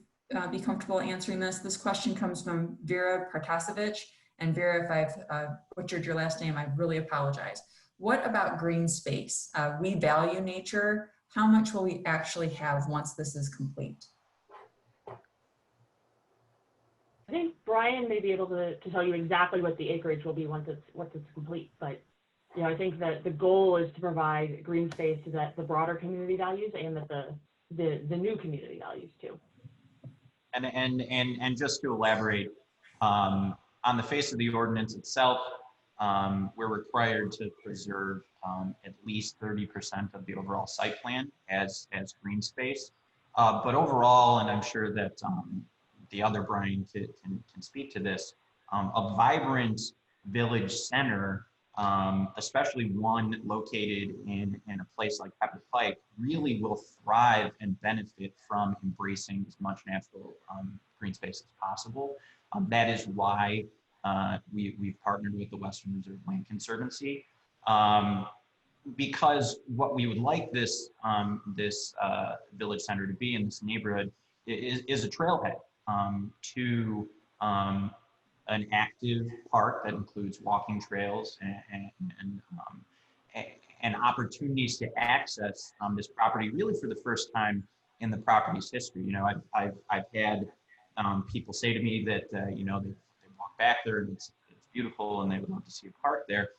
be comfortable answering this. This question comes from Vera Partasevich. And Vera, if I've butchered your last name, I really apologize. What about green space? We value nature. How much will we actually have once this is complete? I think Brian may be able to tell you exactly what the acreage will be once it's complete. But I think that the goal is to provide green space that the broader community values and that the new community values too. And just to elaborate, on the face of the ordinance itself, we're required to preserve at least 30% of the overall site plan as green space. But overall, and I'm sure that the other Brian can speak to this, a vibrant village center, especially one located in a place like Pepper Pike, really will thrive and benefit from embracing as much natural green space as possible. That is why we've partnered with the Western Reserve Land Conservancy, because what we would like this village center to be in this neighborhood is a trailhead to an active park that includes walking trails and opportunities to access this property really for the first time in the property's history. I've had people say to me that they walk back there and it's beautiful and they would love to see a park there.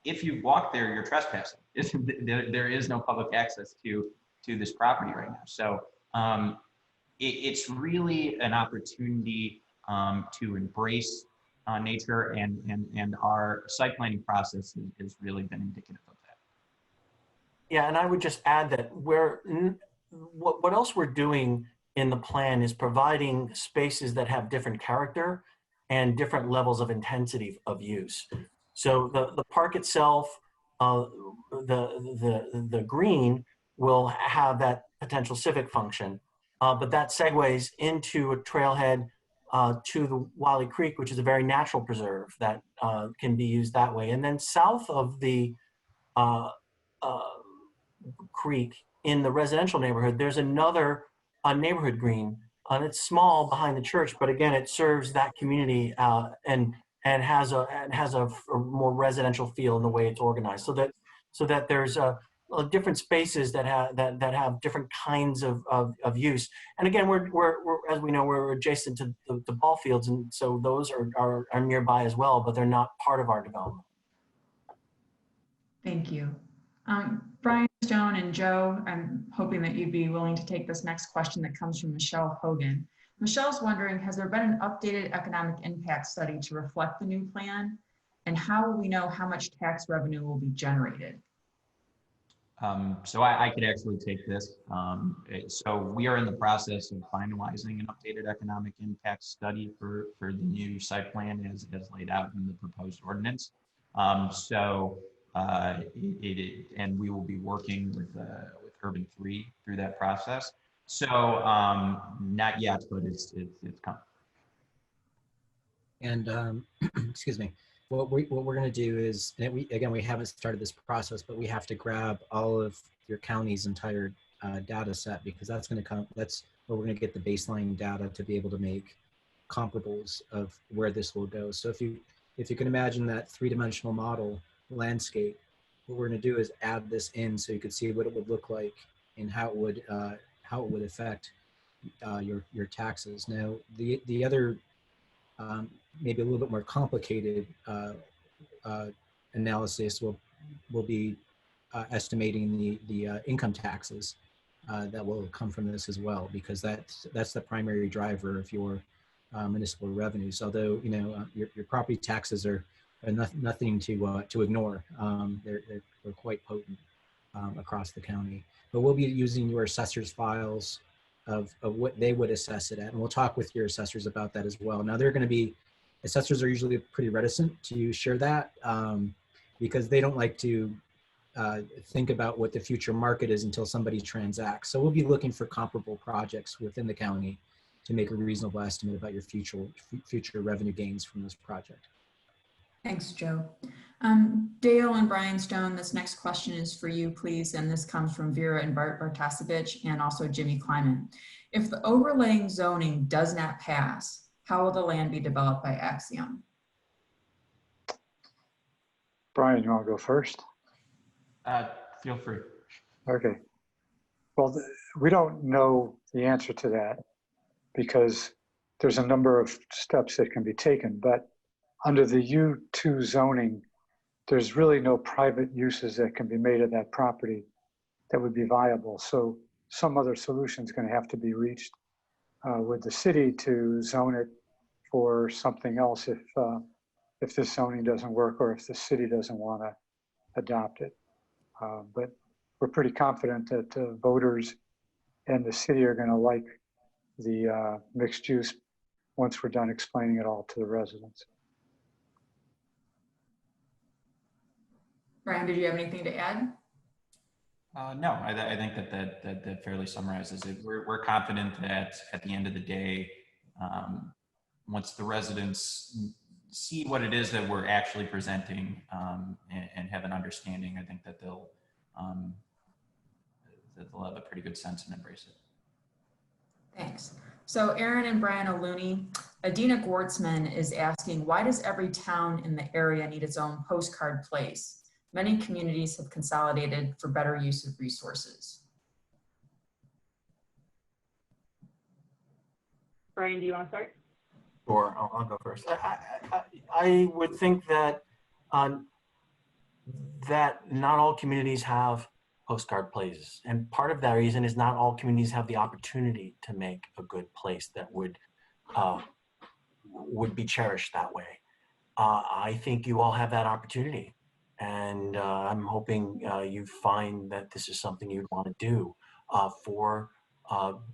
If you walk there, you're trespassing. There is no public access to this property right now. So it's really an opportunity to embrace nature, and our site planning process has really been indicative of that. Yeah, and I would just add that what else we're doing in the plan is providing spaces that have different character and different levels of intensity of use. So the park itself, the green will have that potential civic function, but that segues into a trailhead to the Willey Creek, which is a very natural preserve that can be used that way. And then south of the creek in the residential neighborhood, there's another neighborhood green. And it's small behind the church, but again, it serves that community and has a more residential feel in the way it's organized. So that there's different spaces that have different kinds of use. And again, we're as we know, we're adjacent to the ball fields, and so those are nearby as well, but they're not part of our development. Thank you. Brian, Joan, and Joe, I'm hoping that you'd be willing to take this next question that comes from Michelle Hogan. Michelle's wondering, has there been an updated economic impact study to reflect the new plan? And how will we know how much tax revenue will be generated? So I could actually take this. So we are in the process of finalizing an updated economic impact study for the new site plan as laid out in the proposed ordinance. And we will be working with Urban 3 through that process. So not yet, but it's coming. And excuse me. What we're going to do is, and we haven't started this process, but we have to grab all of your county's entire data set, because that's going to come. That's where we're going to get the baseline data to be able to make comparables of where this will go. So if you can imagine that three-dimensional model landscape, what we're going to do is add this in so you could see what it would look like and how it would affect your taxes. Now, the other maybe a little bit more complicated analysis will be estimating the income taxes that will come from this as well, because that's the primary driver of your municipal revenues. Although your property taxes are nothing to ignore. They're quite potent across the county. But we'll be using your assessor's files of what they would assess it at, and we'll talk with your assessors about that as well. Now, assessors are usually pretty reticent to share that because they don't like to think about what the future market is until somebody transacts. So we'll be looking for comparable projects within the county to make a reasonable estimate about your future revenue gains from this project. Thanks, Joe. Dale and Brian Stone, this next question is for you, please. And this comes from Vera and Bart Bartasevich and also Jimmy Kleiman. If the overlaying zoning does not pass, how will the land be developed by Axiom? Brian, you want to go first? Feel free. Okay. Well, we don't know the answer to that because there's a number of steps that can be taken, but under the U2 zoning, there's really no private uses that can be made of that property that would be viable. So some other solution is going to have to be reached with the city to zone it for something else if this zoning doesn't work or if the city doesn't want to adopt it. But we're pretty confident that the voters and the city are going to like the mixed use once we're done explaining it all to the residents. Brian, did you have anything to add? No, I think that fairly summarizes it. We're confident that at the end of the day, once the residents see what it is that we're actually presenting and have an understanding, I think that they'll have a pretty good sense and embrace it. Thanks. So Aaron and Brian O'Looney, Adina Gwartzman is asking, why does every town in the area need its own postcard place? Many communities have consolidated for better use of resources. Brian, do you want to start? Sure, I'll go first. I would think that that not all communities have postcard places, and part of that reason is not all communities have the opportunity to make a good place that would be cherished that way. I think you all have that opportunity, and I'm hoping you find that this is something you'd want to do for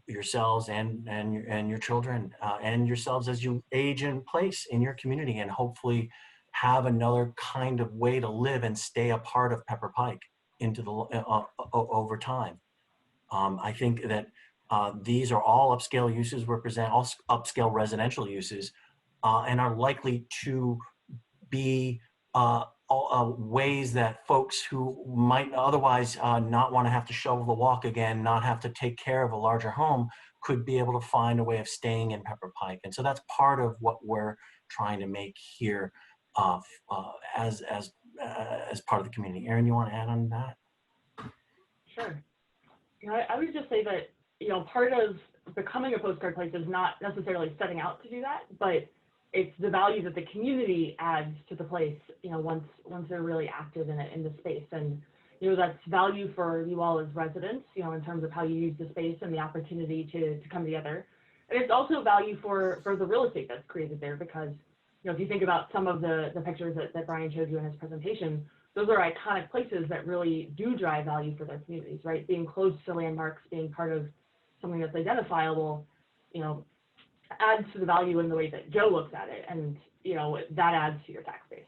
yourselves and your children and yourselves as you age in place in your community, and hopefully have another kind of way to live and stay a part of Pepper Pike into the over time. I think that these are all upscale uses, represent all upscale residential uses, and are likely to be ways that folks who might otherwise not want to have to shovel the walk again, not have to take care of a larger home, could be able to find a way of staying in Pepper Pike. And so that's part of what we're trying to make here as part of the community. Aaron, you want to add on that? Sure. I would just say that, part of becoming a postcard place is not necessarily setting out to do that, but it's the value that the community adds to the place, once they're really active in the space. And, that's value for you all as residents, in terms of how you use the space and the opportunity to come together. And it's also value for the real estate that's created there, because, if you think about some of the pictures that Brian showed you in his presentation, those are iconic places that really do drive value for their communities, right? Being close to landmarks, being part of something that's identifiable, adds to the value in the way that Joe looks at it, and that adds to your tax base.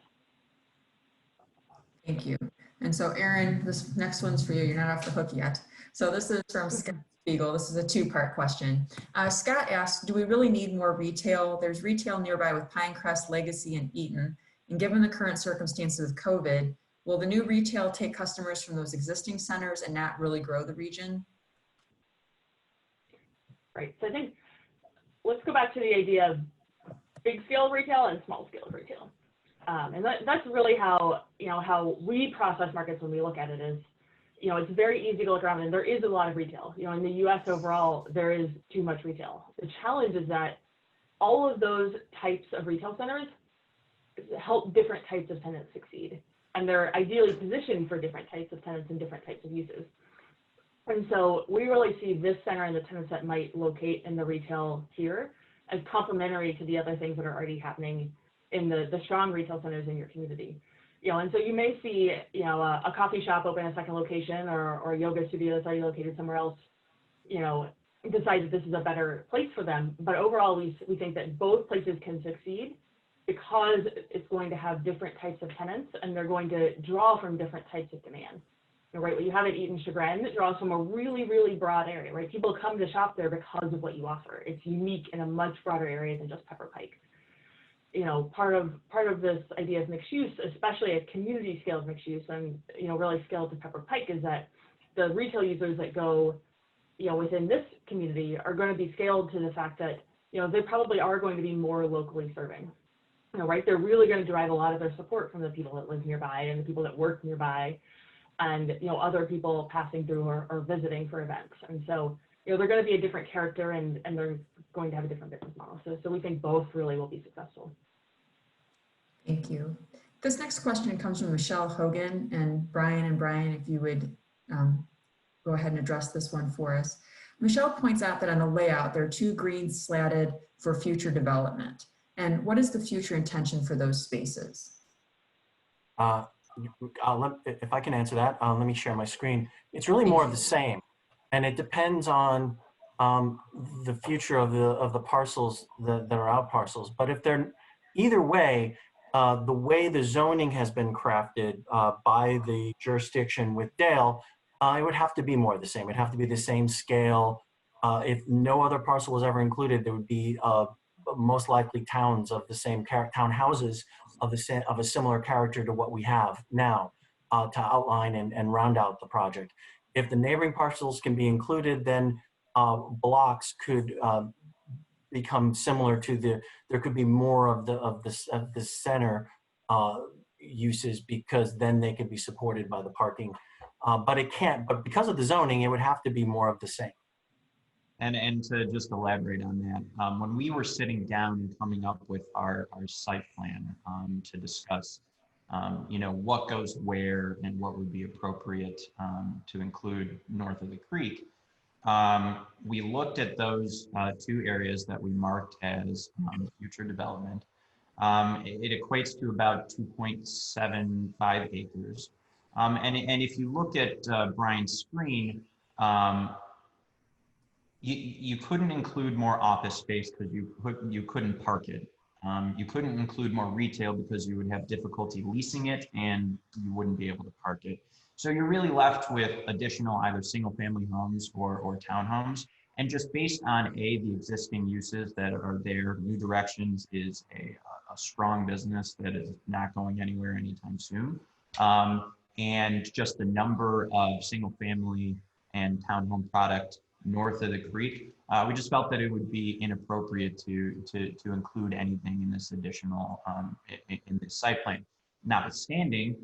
Thank you. And so Aaron, this next one's for you. You're not off the hook yet. So this is from Scott Spiegel. This is a two-part question. Scott asked, do we really need more retail? There's retail nearby with Pinecrest, Legacy, and Eaton. And given the current circumstances of COVID, will the new retail take customers from those existing centers and not really grow the region? Right. So I think let's go back to the idea of big scale retail and small scale retail. And that's really how we process markets when we look at it is, it's very easy to look around and there is a lot of retail. In the US overall, there is too much retail. The challenge is that all of those types of retail centers help different types of tenants succeed. And they're ideally positioned for different types of tenants and different types of uses. And so we really see this center and the tenants that might locate in the retail here as complementary to the other things that are already happening in the strong retail centers in your community. You know, and so you may see, you know, a coffee shop open a second location, or a yoga studio that's already located somewhere else, you know, decide that this is a better place for them. But overall, we think that both places can succeed because it's going to have different types of tenants, and they're going to draw from different types of demand. Right, what you have at Eaton Chagrin that draws from a really, really broad area, right? People come to shop there because of what you offer. It's unique in a much broader area than just Pepper Pike. You know, part of this idea of mixed use, especially at community scale mixed use, and you know, really scaled to Pepper Pike, is that the retail users that go, you know, within this community are going to be scaled to the fact that, you know, they probably are going to be more locally serving. You know, right? They're really going to derive a lot of their support from the people that live nearby and the people that work nearby, and you know, other people passing through or visiting for events. And so, you know, they're going to be a different character, and they're going to have a different business model. So we think both really will be successful. Thank you. This next question comes from Michelle Hogan, and Brian, if you would go ahead and address this one for us. Michelle points out that on the layout, there are 2 greens slatted for future development. And what is the future intention for those spaces? If I can answer that, let me share my screen. It's really more of the same, and it depends on the future of the parcels that are out parcels. But if they're either way, the way the zoning has been crafted by the jurisdiction with Dale, it would have to be more of the same. It'd have to be the same scale. If no other parcel was ever included, there would be most likely towns of the same townhouses of a similar character to what we have now to outline and round out the project. If the neighboring parcels can be included, then blocks could become similar to there could be more of the center uses, because then they could be supported by the parking. But because of the zoning, it would have to be more of the same. And to just elaborate on that, when we were sitting down and coming up with our site plan to discuss, you know, what goes where and what would be appropriate to include north of the creek, we looked at those 2 areas that we marked as future development. It equates to about 2.75 acres. And if you look at Brian's screen, you couldn't include more office space because you couldn't park it. You couldn't include more retail because you would have difficulty leasing it and you wouldn't be able to park it. So you're really left with additional either single family homes or townhomes. And just based on the existing uses that are there, New Directions is a strong business that is not going anywhere anytime soon. And just the number of single family and townhome product north of the creek, we just felt that it would be inappropriate to include anything in this additional in this site plan. Notwithstanding,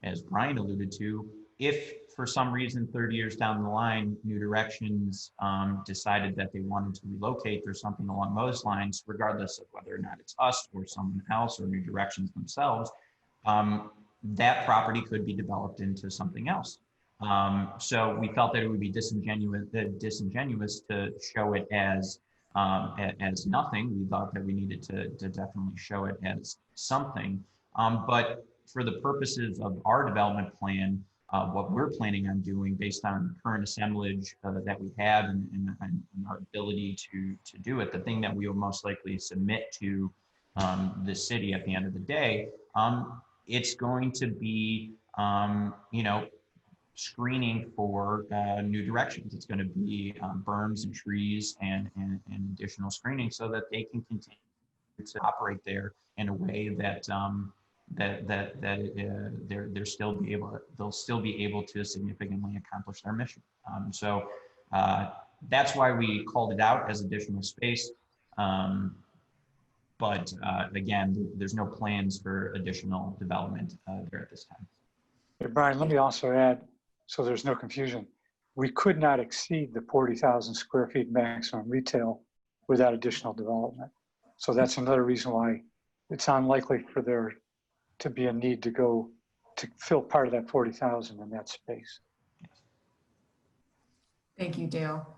as Brian alluded to, if for some reason 30 years down the line, New Directions decided that they wanted to relocate or something along those lines, regardless of whether or not it's us or someone else or New Directions themselves, that property could be developed into something else. So we felt that it would be disingenuous to show it as nothing. We thought that we needed to definitely show it as something. But for the purposes of our development plan, what we're planning on doing based on current assemblage that we have and our ability to do it, the thing that we will most likely submit to the city at the end of the day, it's going to be, you know, screening for New Directions. It's going to be berms and trees and additional screening so that they can continue to operate there in a way that they'll still be able to significantly accomplish their mission. So that's why we called it out as additional space. But again, there's no plans for additional development there at this time. Hey, Brian, let me also add, so there's no confusion, we could not exceed the 40,000 square feet maximum retail without additional development. So that's another reason why it's unlikely for there to be a need to go to fill part of that 40,000 in that space. Thank you, Dale.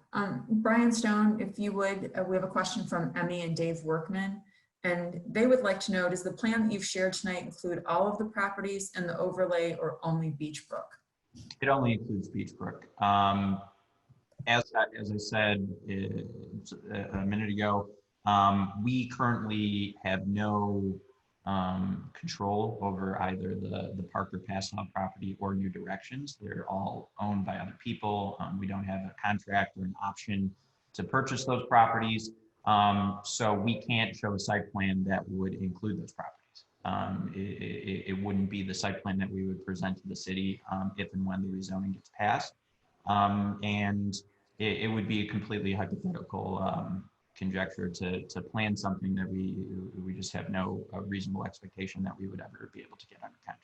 Brian Stone, if you would, we have a question from Emmy and Dave Workman, and they would like to know, does the plan that you've shared tonight include all of the properties in the overlay or only Beach Brook? It only includes Beach Brook. As I said a minute ago, we currently have no control over either the Parker Passoff property or New Directions. They're all owned by other people. We don't have a contract or an option to purchase those properties. So we can't show a site plan that would include those properties. It wouldn't be the site plan that we would present to the city if and when the rezoning gets passed. And it would be a completely hypothetical conjecture to plan something that we just have no reasonable expectation that we would ever be able to get under contract.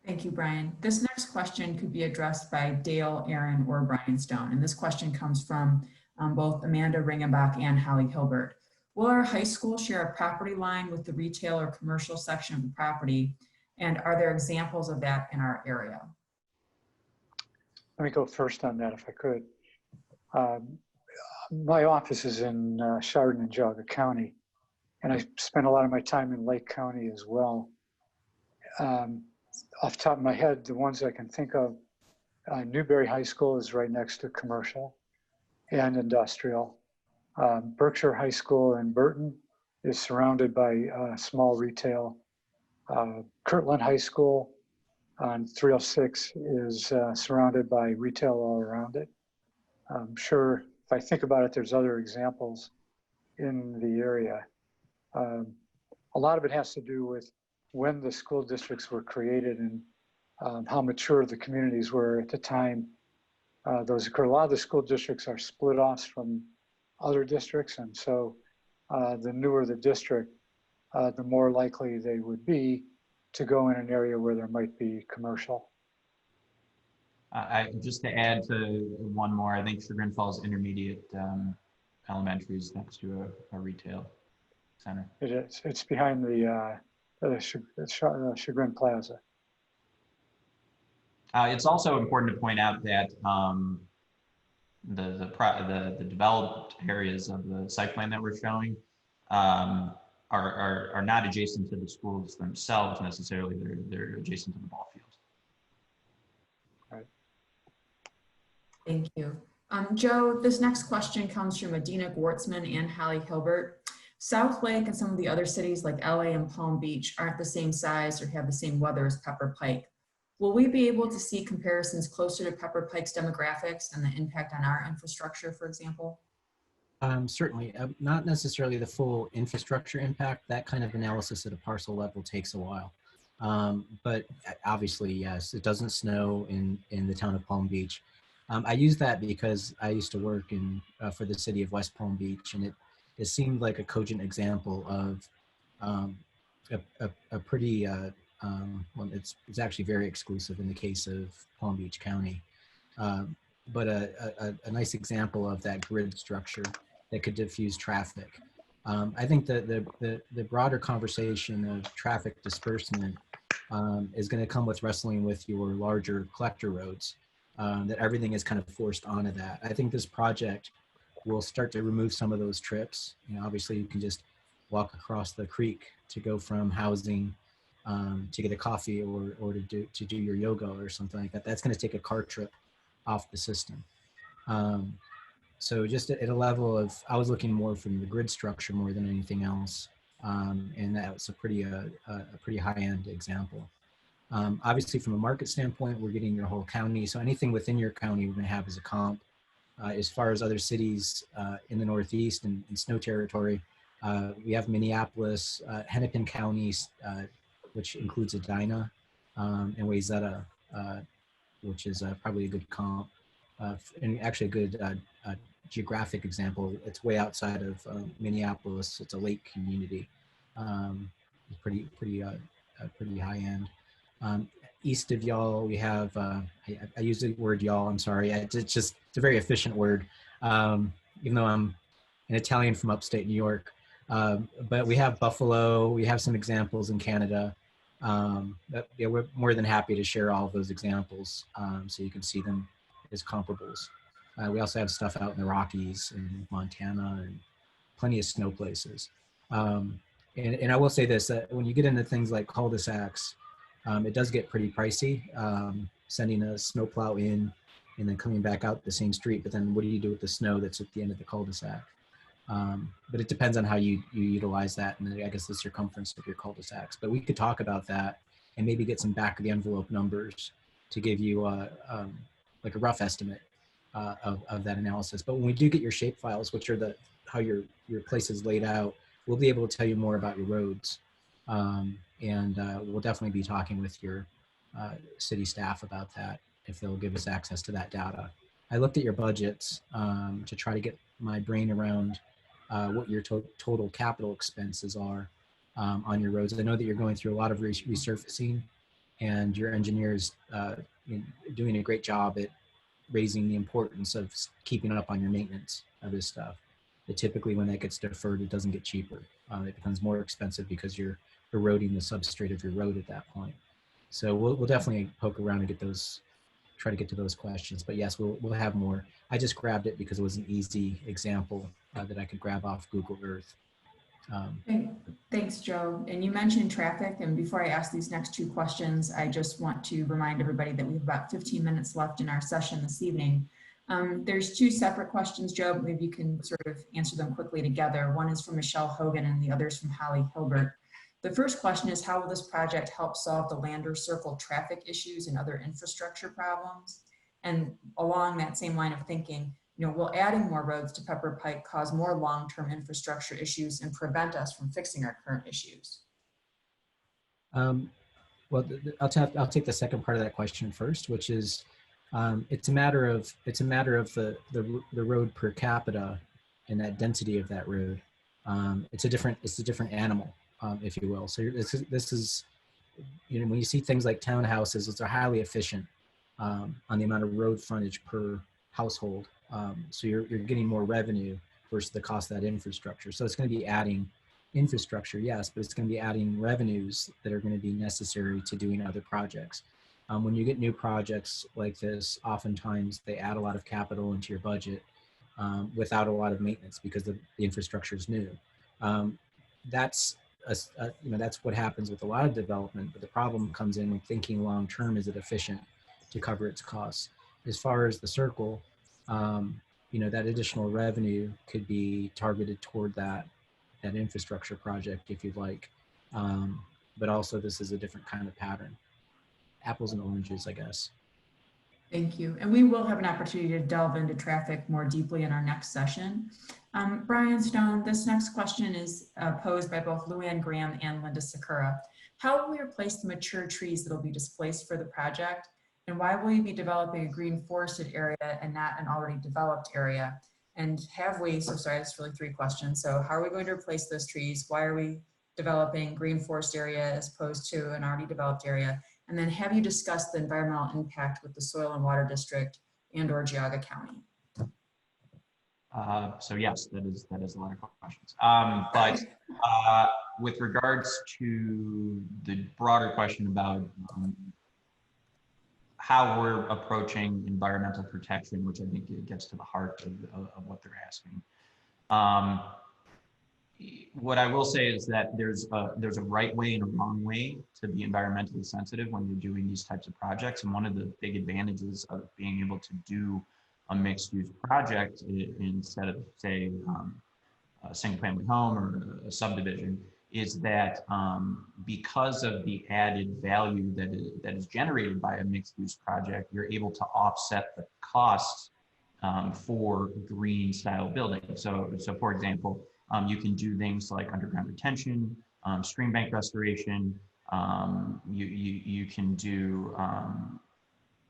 Thank you, Brian. This next question could be addressed by Dale, Aaron, or Brian Stone. And this question comes from both Amanda Ringenbach and Holly Hilbert. Will our high school share a property line with the retail or commercial section of the property? And are there examples of that in our area? Let me go first on that if I could. My office is in Chardon and Geauga County, and I spend a lot of my time in Lake County as well. Off the top of my head, the ones I can think of, Newberry High School is right next to commercial and industrial. Berkshire High School in Burton is surrounded by small retail. Kirtland High School on 306 is surrounded by retail all around it. I'm sure if I think about it, there's other examples in the area. A lot of it has to do with when the school districts were created and how mature the communities were at the time those occurred. A lot of the school districts are split offs from other districts, and so the newer the district, the more likely they would be to go in an area where there might be commercial. Just to add to one more, I think Chagrin Falls Intermediate Elementary is next to a retail center. It is. It's behind the Chagrin Plaza. It's also important to point out that the developed areas of the site plan that we're showing are not adjacent to the schools themselves necessarily. They're adjacent to the ball fields. Thank you. Joe, this next question comes from Adina Gwartzman and Holly Hilbert. South Lake and some of the other cities like LA and Palm Beach aren't the same size or have the same weather as Pepper Pike. Will we be able to see comparisons closer to Pepper Pike's demographics and the impact on our infrastructure, for example? Certainly, not necessarily the full infrastructure impact. That kind of analysis at a parcel level takes a while. But obviously, yes, it doesn't snow in the town of Palm Beach. I use that because I used to work for the city of West Palm Beach, and it seemed like a cogent example of a pretty, well, it's actually very exclusive in the case of Palm Beach County, but a nice example of that grid structure that could diffuse traffic. I think that the broader conversation of traffic disbursement is going to come with wrestling with your larger collector roads. That everything is kind of forced onto that. I think this project will start to remove some of those trips. You know, obviously you can just walk across the creek to go from housing to get a coffee or to do your yoga or something like that. That's going to take a car trip off the system. So just at a level of, I was looking more from the grid structure more than anything else, and that was a pretty high-end example. Obviously, from a market standpoint, we're getting your whole county. So anything within your county we're going to have as a comp. As far as other cities in the Northeast and in snow territory, we have Minneapolis, Hennepin County, which includes Edina, and Wayzata, which is probably a good comp. And actually a good geographic example. It's way outside of Minneapolis. It's a lake community. Pretty high end. East of y'all, we have, I use the word y'all, I'm sorry. It's a very efficient word. Even though I'm an Italian from upstate New York, But we have Buffalo, we have some examples in Canada. But yeah, we're more than happy to share all of those examples so you can see them as comparables. We also have stuff out in the Rockies and Montana and plenty of snow places. And I will say this, that when you get into things like cul-de-sacs, it does get pretty pricey, sending a snowplow in and then coming back out the same street. But then what do you do with the snow that's at the end of the cul-de-sac? But it depends on how you utilize that, and I guess the circumference of your cul-de-sacs. But we could talk about that and maybe get some back of the envelope numbers to give you like a rough estimate of that analysis. But when we do get your shape files, which are how your place is laid out, we'll be able to tell you more about your roads. And we'll definitely be talking with your city staff about that if they'll give us access to that data. I looked at your budgets to try to get my brain around what your total capital expenses are on your roads. I know that you're going through a lot of resurfacing, and your engineers doing a great job at raising the importance of keeping up on your maintenance of this stuff. But typically when that gets deferred, it doesn't get cheaper. It becomes more expensive because you're eroding the substrate of your road at that point. So we'll definitely poke around and try to get to those questions. But yes, we'll have more. I just grabbed it because it was an easy example that I could grab off Google Earth. Thanks, Joe. And you mentioned traffic. And before I ask these next two questions, I just want to remind everybody that we have about 15 minutes left in our session this evening. There's two separate questions, Joe. Maybe you can sort of answer them quickly together. One is from Michelle Hogan and the other is from Holly Hilbert. The first question is, how will this project help solve the Lander Circle traffic issues and other infrastructure problems? And along that same line of thinking, will adding more roads to Pepper Pike cause more long-term infrastructure issues and prevent us from fixing our current issues? Well, I'll take the second part of that question first, which is it's a matter of the road per capita and that density of that road. It's a different animal, if you will. So this is when you see things like townhouses, they're highly efficient on the amount of road frontage per household. So you're getting more revenue versus the cost of that infrastructure. So it's going to be adding infrastructure, yes, but it's going to be adding revenues that are going to be necessary to doing other projects. When you get new projects like this, oftentimes they add a lot of capital into your budget without a lot of maintenance because the infrastructure is new. That's what happens with a lot of development, but the problem comes in when thinking long term, is it efficient to cover its costs? As far as the circle, that additional revenue could be targeted toward that infrastructure project if you'd like. But also this is a different kind of pattern. Apples and oranges, I guess. Thank you. And we will have an opportunity to delve into traffic more deeply in our next session. Brian Stone, this next question is posed by both Luann Graham and Linda Sakura. How will we replace the mature trees that will be displaced for the project? And why will you be developing a green forested area and not an already developed area? And that's really three questions. So how are we going to replace those trees? Why are we developing green forest area as opposed to an already developed area? And then have you discussed the environmental impact with the Soil and Water District and or Geauga County? So yes, that is a lot of questions. But with regards to the broader question about how we're approaching environmental protection, which I think it gets to the heart of what they're asking. What I will say is that there's a right way and a wrong way to be environmentally sensitive when you're doing these types of projects. And one of the big advantages of being able to do a mixed use project instead of, say, a single family home or a subdivision is that because of the added value that is generated by a mixed use project, you're able to offset the costs for green style building. So for example, you can do things like underground retention, stream bank restoration. You can do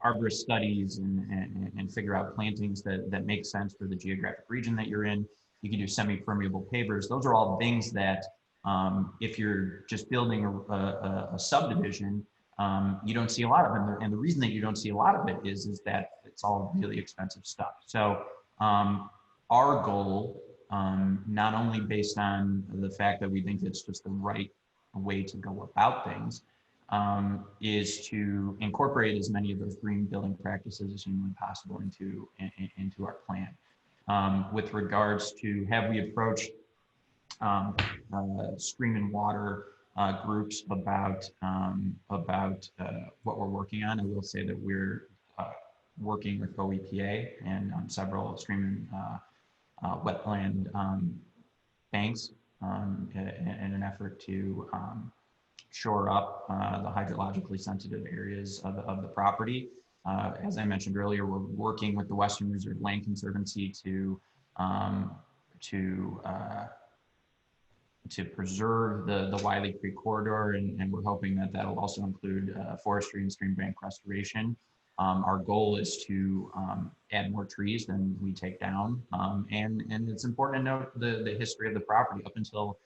arborist studies and figure out plantings that make sense for the geographic region that you're in. You can do semi-permeable pavers. Those are all things that if you're just building a subdivision, you don't see a lot of them. And the reason that you don't see a lot of it is that it's all really expensive stuff. So our goal not only based on the fact that we think it's just the right way to go about things, is to incorporate as many of those green building practices as humanly possible into our plan. With regards to, have we approached stream and water groups about what we're working on? I will say that we're working with OEPA and several stream and wetland banks in an effort to shore up the hydrologically sensitive areas of the property. As I mentioned earlier, we're working with the Western Reserve Land Conservancy to preserve the Willey Creek corridor, and we're hoping that that'll also include forestry and stream bank restoration. Our goal is to add more trees than we take down, and it's important to note the history of the property. Up until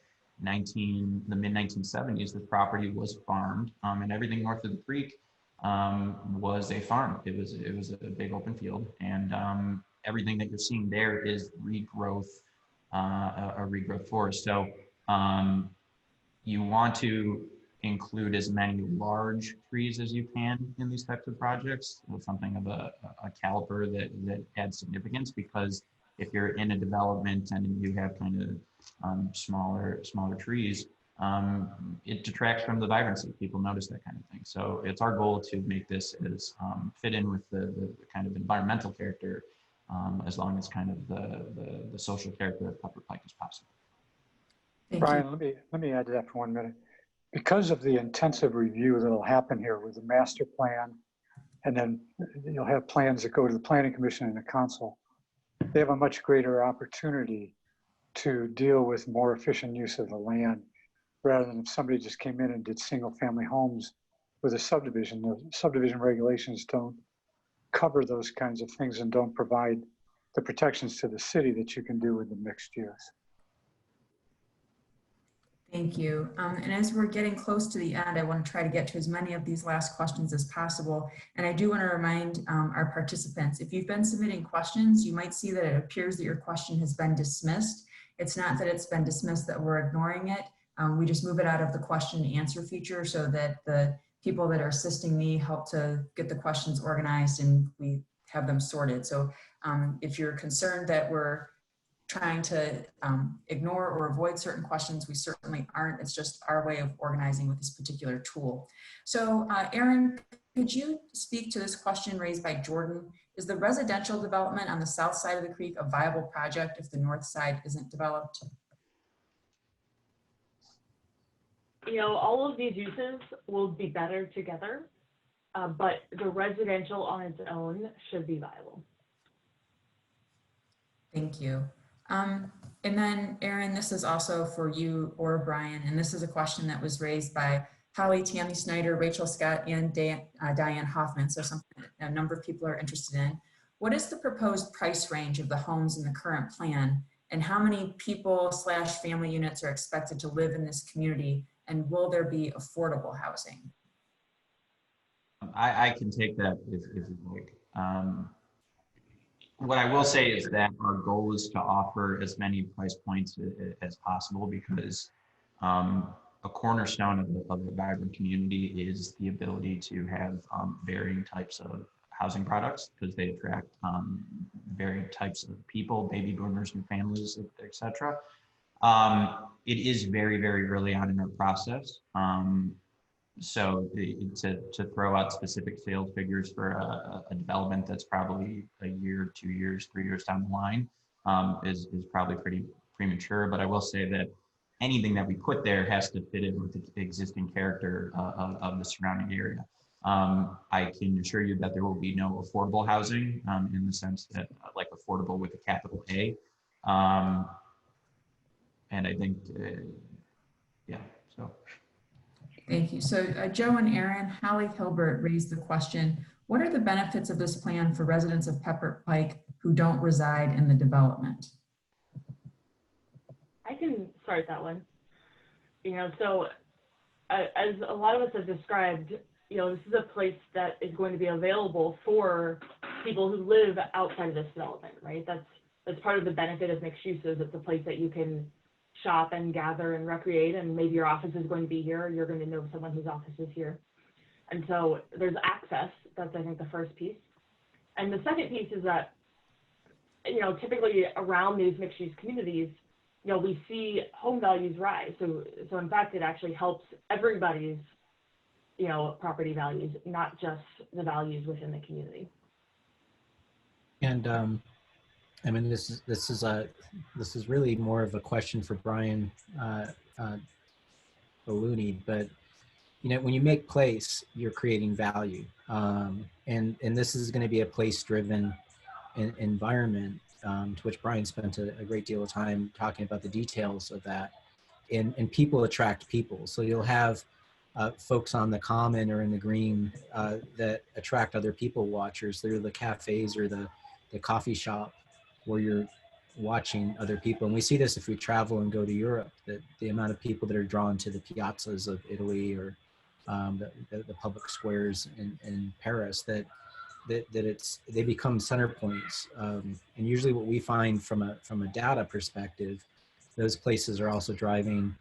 the mid 1970s, this property was farmed, and everything north of the creek was a farm. It was a big open field, and everything that you're seeing there is regrowth, a regrowth forest. So you want to include as many large trees as you can in these types of projects, with something of a caliber that adds significance, because if you're in a development and you have kind of smaller trees, it detracts from the vibrancy. People notice that kind of thing. So it's our goal to make this as fit in with the kind of environmental character, as long as kind of the social character of Pepper Pike as possible. Thank Brian, you. let me add to that for 1 minute. Because of the intensive review that'll happen here with the master plan, and then you'll have plans that go to the Planning Commission and the Council, they have a much greater opportunity to deal with more efficient use of the land, rather than if somebody just came in and did single family homes with a subdivision. The subdivision regulations don't cover those kinds of things and don't provide the protections to the city that you can do with the mixed use. Thank you. And as we're getting close to the end, I want to try to get to as many of these last questions as possible. And I do want to remind our participants, if you've been submitting questions, you might see that it appears that your question has been dismissed. It's not that it's been dismissed that we're ignoring it. We just move it out of the question and answer feature so that the people that are assisting me help to get the questions organized and we have them sorted. So if you're concerned that we're trying to ignore or avoid certain questions, we certainly aren't. It's just our way of organizing with this particular tool. So Aaron, could you speak to this question raised by Jordan? Is the residential development on the south side of the creek a viable project if the north side isn't developed? You know, all of these uses will be better together, but the residential on its own should be viable. Thank you. And then Aaron, this is also for you or Brian, and this is a question that was raised by Holly, Tammy Snyder, Rachel Scott, and Diane Hoffman. So something a number of people are interested in. What is the proposed price range of the homes in the current plan, and how many people / family units are expected to live in this community, and will there be affordable housing? I can take that if you like. What I will say is that our goal is to offer as many price points as possible, because a cornerstone of a vibrant community is the ability to have varying types of housing products, because they attract varying types of people, baby boomers, new families, etc. It is very, very early on in our process. So to throw out specific sales figures for a development that's probably a year, 2 years, 3 years down the line is probably pretty premature. But I will say that anything that we put there has to fit in with the existing character of the surrounding area. I can assure you that there will be no affordable housing in the sense that like affordable with a capital A. And I think, yeah, so. Thank you. So Joe and Aaron, Hallie Hilbert raised the question, what are the benefits of this plan for residents of Pepper Pike who don't reside in the development? I can start that one. You know, so as a lot of us have described, you know, this is a place that is going to be available for people who live outside of this development, right? That's That's part of the benefit of mixed uses. It's a place that you can shop and gather and recreate, and maybe your office is going to be here, or you're going to know someone whose office is here. And so there's access. That's, I think, the first piece. And the second piece is that, typically around these mixed-use communities, we see home values rise. So in fact, it actually helps everybody's, property values, not just the values within the community. And I mean, this is really more of a question for Brian Ballooney, but when you make place, you're creating value, and this is going to be a place-driven environment, to which Brian spent a great deal of time talking about the details of that, and people attract people. So you'll have folks on the common or in the green that attract other people watchers. They're the cafes or the coffee shop where you're watching other people. And we see this if we travel and go to Europe, that the amount of people that are drawn to the piazzas of Italy or the public squares in Paris, that they become center points. And usually what we find from a data perspective, those places are also driving,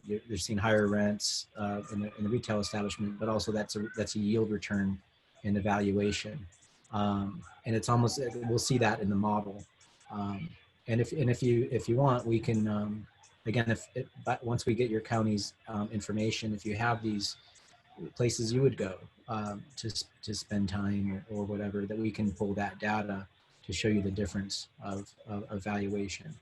they're seeing higher rents in the retail establishment, but also that's a yield return in the valuation. And it's almost, we'll see that in the model. And if you want, we can, again, once we get your county's information, if you have these places you would go to spend time or whatever, that we can pull that data to show you the difference of valuation.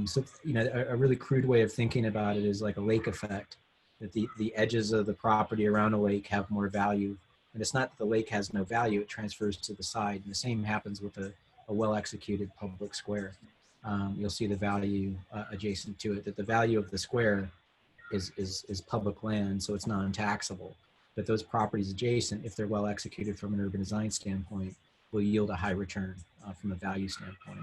So, a really crude way of thinking about it is like a lake effect, that the edges of the property around a lake have more value. And it's not that the lake has no value, it transfers to the side. And the same happens with a well-executed public square. You'll see the value adjacent to it, that the value of the square is public land, so it's non-taxable. But those properties adjacent, if they're well executed from an urban design standpoint, will yield a high return from a value standpoint.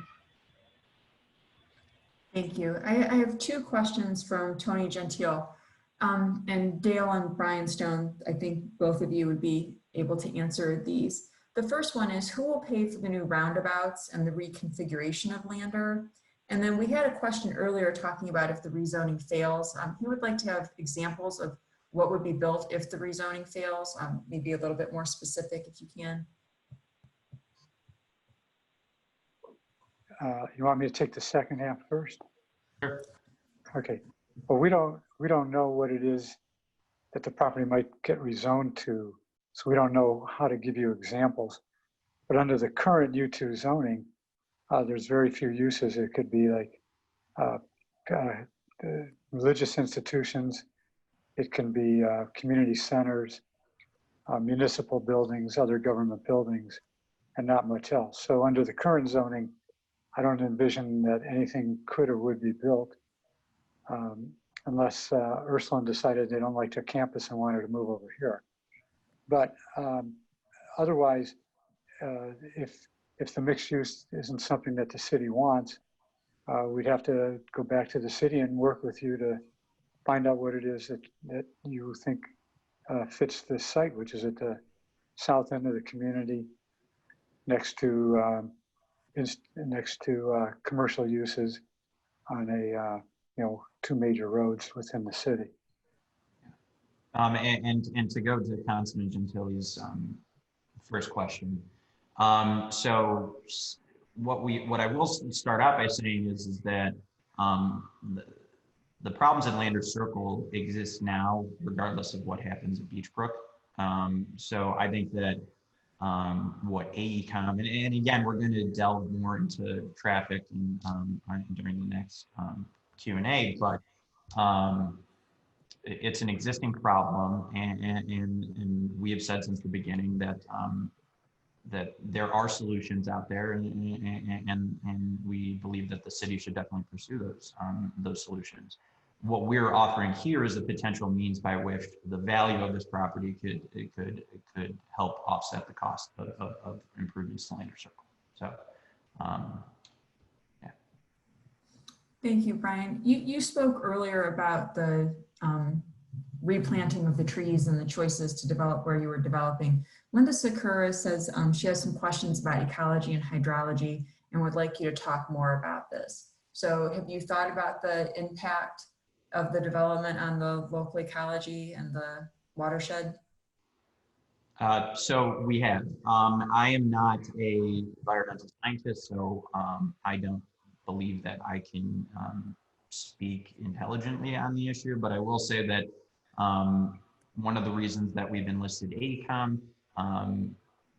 Thank you. I have two questions from Tony Gentile. And Dale and Brian Stone, I think both of you would be able to answer these. The first one is, who will pay for the new roundabouts and the reconfiguration of Lander? And then we had a question earlier talking about if the rezoning fails. Who would like to have examples of what would be built if the rezoning fails? Maybe a little bit more specific if you can. You want me to take the second half first? Sure. Okay. Well, we don't know what it is that the property might get rezoned to, so we don't know how to give you examples. But under the current U2 zoning, there's very few uses. It could be like religious institutions. It can be community centers, municipal buildings, other government buildings, and not much else. So under the current zoning, I don't envision that anything could or would be built unless Ursuline decided they don't like their campus and wanted to move over here. But otherwise, if the mixed use isn't something that the city wants, we'd have to go back to the city and work with you to find out what it is that you think fits this site, which is at the south end of the community, next to commercial uses on a two major roads within the city. And to go to Councilman Gentili's first question. So what I will start out by saying is that the problems in Lander Circle exist now, regardless of what happens at Beechbrook. So I think that what AECOM, and again, we're going to delve more into traffic during the next Q&A, but it's an existing problem, and we have said since the beginning that that there are solutions out there, and we believe that the city should definitely pursue those solutions. What we're offering here is a potential means by which the value of this property could help offset the cost of improvements to Lander Circle. So, yeah. Thank you, Brian. You spoke earlier about the replanting of the trees and the choices to develop where you were developing. Linda Sakura says she has some questions about ecology and hydrology and would like you to talk more about this. So have you thought about the impact of the development on the local ecology and the watershed? So we have. I am not a environmental scientist, so I don't believe that I can speak intelligently on the issue, but I will say that one of the reasons that we've enlisted AECOM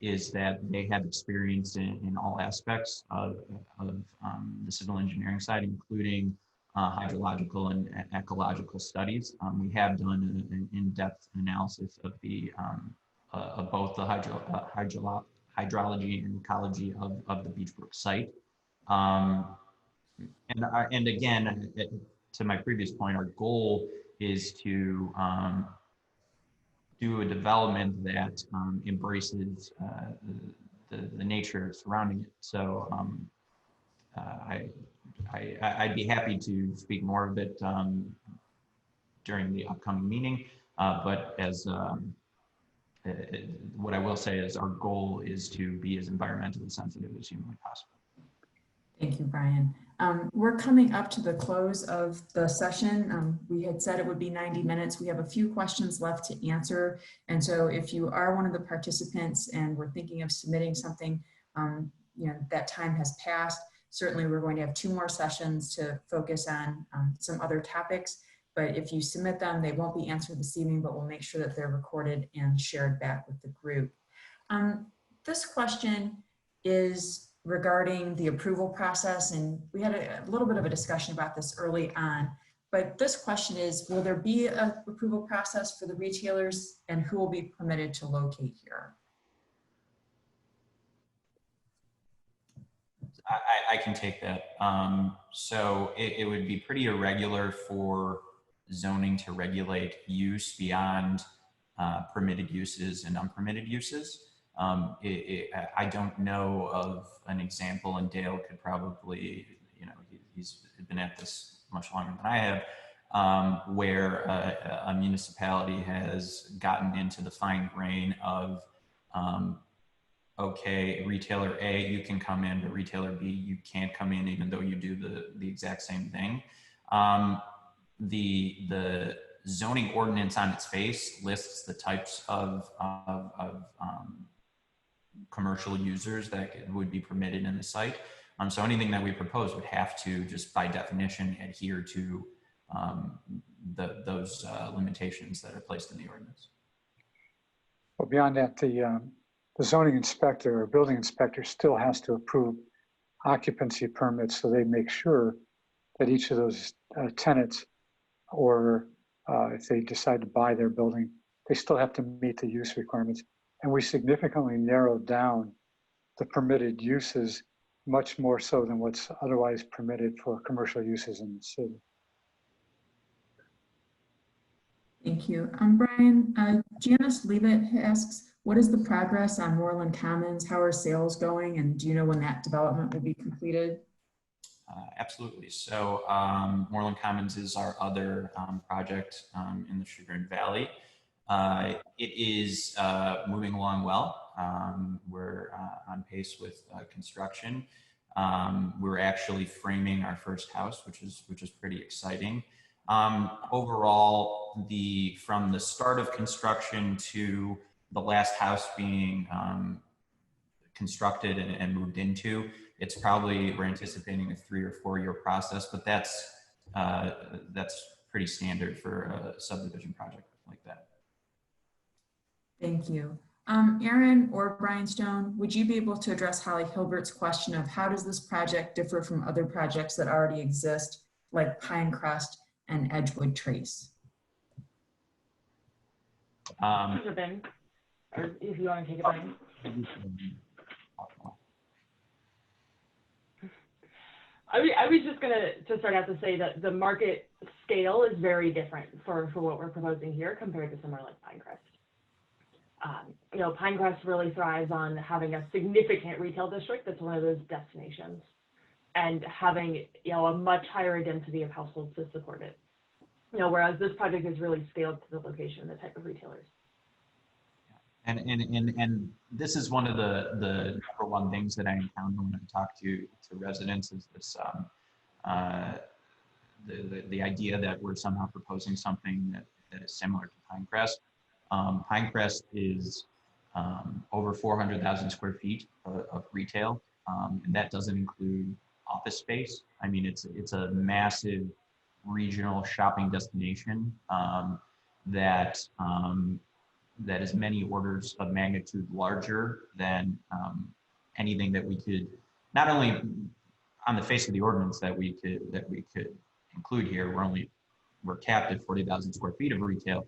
is that they have experience in all aspects of the civil engineering side, including hydrological and ecological studies. We have done an in-depth analysis of the of both the hydrology and ecology of the Beechbrook site. And again, to my previous point, our goal is to do a development that embraces the nature surrounding it. So I'd be happy to speak more of it during the upcoming meeting, but as what I will say is our goal is to be as environmentally sensitive as humanly possible. Thank you, Brian. We're coming up to the close of the session. We had said it would be 90 minutes. We have a few questions left to answer. And so if you are one of the participants and we're thinking of submitting something, that time has passed. Certainly we're going to have 2 more sessions to focus on some other topics. But if you submit them, they won't be answered this evening, but we'll make sure that they're recorded and shared back with the group. This question is regarding the approval process, and we had a little bit of a discussion about this early on, but this question is, will there be an approval process for the retailers, and who will be permitted to locate here? I can take that. So it would be pretty irregular for zoning to regulate use beyond permitted uses and unpermitted uses. I don't know of an example, and Dale could probably, he's been at this much longer than I have, where a municipality has gotten into the fine grain of, okay, retailer A, you can come in, but retailer B, you can't come in even though you do the exact same thing. The zoning ordinance on its face lists the types of commercial users that would be permitted in the site. So anything that we propose would have to, just by definition, adhere to those limitations that are placed in the ordinance. Well, beyond that, the zoning inspector or building inspector still has to approve occupancy permits, so they make sure that each of those tenants, or if they decide to buy their building, they still have to meet the use requirements. And we significantly narrowed down the permitted uses, much more so than what's otherwise permitted for commercial uses in the city. Thank you. Brian, Janice Leavitt asks, what is the progress on Moreland Commons? How are sales going? And do you know when that development will be completed? Absolutely. So Moreland Commons is our other project in the Chagrin Valley. It is moving along well. We're on pace with construction. We're actually framing our first house, which is pretty exciting. Overall, from the start of construction to the last house being constructed and moved into, we're anticipating a 3 or 4 year process, but that's pretty standard for a subdivision project like that. Thank you. Aaron or Brian Stone, would you be able to address Holly Hilbert's question of how does this project differ from other projects that already exist, like Pinecrest and Edgewood Trace? Or if you want to take it, Brian. I was just going to start out to say that the market scale is very different for what we're proposing here compared to somewhere like Pinecrest. Pinecrest really thrives on having a significant retail district that's one of those destinations, and having a much higher density of households to support it. Whereas this project is really scaled to the location, the type of retailers. And this is one of the number one things that I encounter when I talk to residents is this the idea that we're somehow proposing something that is similar to Pinecrest. Pinecrest is over 400,000 square feet of retail, and that doesn't include office space. I mean, it's a massive regional shopping destination that that is many orders of magnitude larger than anything that we could, not only on the face of the ordinance that we could include here. We're capped at 40,000 square feet of retail,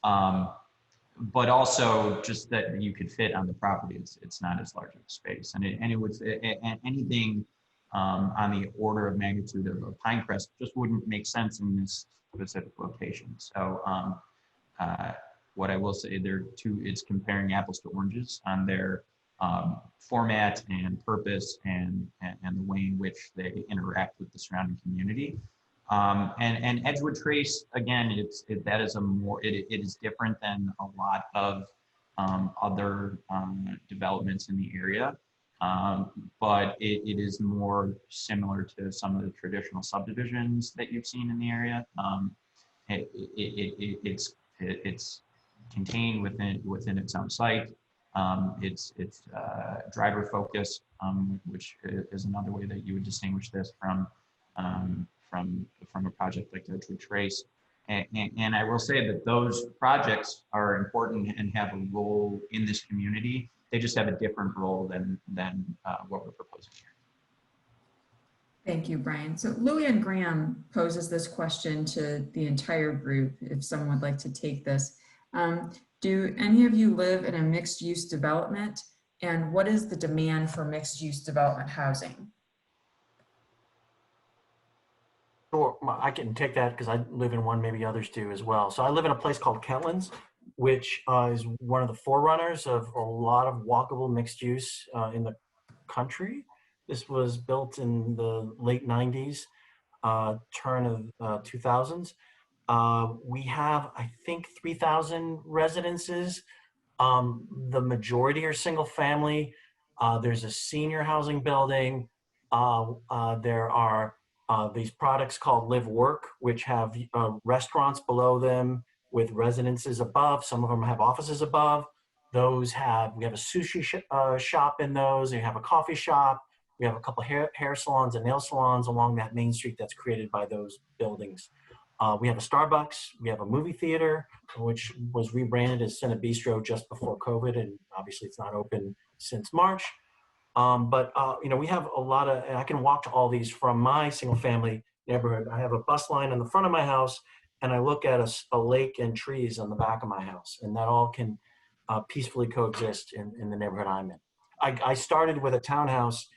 but also just that you could fit on the property. It's not as large of a space, and it would anything on the order of magnitude of Pinecrest just wouldn't make sense in this specific location. So what I will say, it's comparing apples to oranges on their format and purpose and the way in which they interact with the surrounding community. And Edgewood Trace, again, it is different than a lot of other developments in the area, but it is more similar to some of the traditional subdivisions that you've seen in the area. It's contained within its own site. It's driver focused, which is another way that you would distinguish this from a project like Edgewood Trace. And I will say that those projects are important and have a role in this community. They just have a different role than what we're proposing here. Thank you, Brian. So Louis Graham poses this question to the entire group, if someone would like to take this. Do any of you live in a mixed use development? And what is the demand for mixed use development housing? Sure, I can take that because I live in one, maybe others do as well. So I live in a place called Kentlands, which is one of the forerunners of a lot of walkable mixed use in the country. This was built in the late 90s, turn of 2000s. We have, I think, 3,000 residences. The majority are single family. There's a senior housing building. There are these products called Live Work, which have restaurants below them with residences above. Some of them have offices above. We have a sushi shop in those. We have a coffee shop. We have a couple hair salons and nail salons along that main street that's created by those buildings. We have a Starbucks. We have a movie theater, which was rebranded as Cine Bistro just before COVID, and obviously it's not open since March. You know, we have a lot of, and I can walk to all these from my single family neighborhood. I have a bus line in the front of my house, and I look at a lake and trees on the back of my house, and that all can peacefully coexist in the neighborhood I'm in. I started with a townhouse,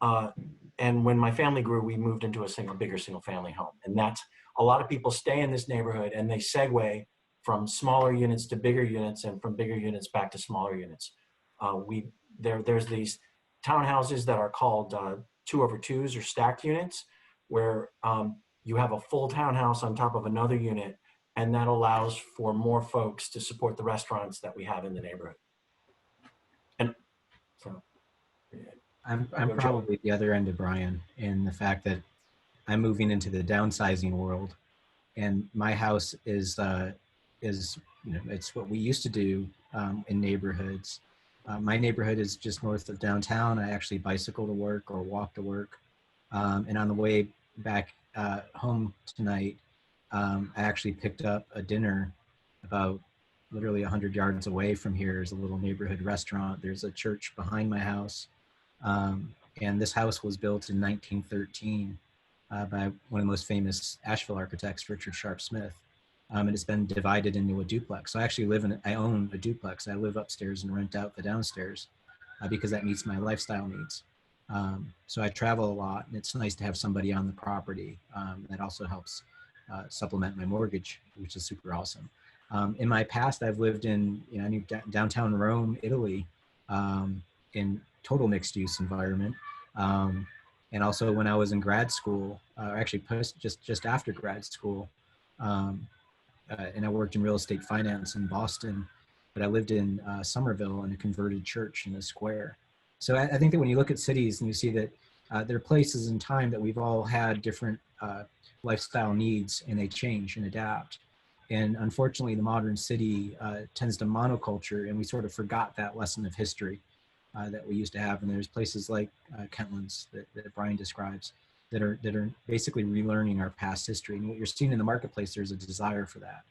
and when my family grew, we moved into a bigger single family home. And that's, a lot of people stay in this neighborhood and they segue from smaller units to bigger units and from bigger units back to smaller units. There's these townhouses that are called 2/2s or stacked units, where you have a full townhouse on top of another unit, and that allows for more folks to support the restaurants that we have in the neighborhood. And so I'm probably the other end of Brian in the fact that I'm moving into the downsizing world, and my house is you know, it's what we used to do in neighborhoods. My neighborhood is just north of downtown. I actually bicycle to work or walk to work, and on the way back home tonight, I actually picked up a dinner about literally 100 yards away from here. There's a little neighborhood restaurant. There's a church behind my house. And this house was built in 1913 by one of the most famous Asheville architects, Richard Sharp Smith. And it's been divided into a duplex. So I actually I own a duplex. I live upstairs and rent out the downstairs because that meets my lifestyle needs. So I travel a lot, and it's nice to have somebody on the property. That also helps supplement my mortgage, which is super awesome. In my past, I've lived in downtown Rome, Italy, in total mixed use environment. And also when I was in grad school, or actually just after grad school, and I worked in real estate finance in Boston. but I lived in Somerville in a converted church in the square. So I think that when you look at cities and you see that there are places in time that we've all had different lifestyle needs, and they change and adapt. And unfortunately, the modern city tends to monoculture, and we sort of forgot that lesson of history that we used to have. And there's places like Kentlands that Brian describes that are basically relearning our past history. And what you're seeing in the marketplace, there's a desire for that,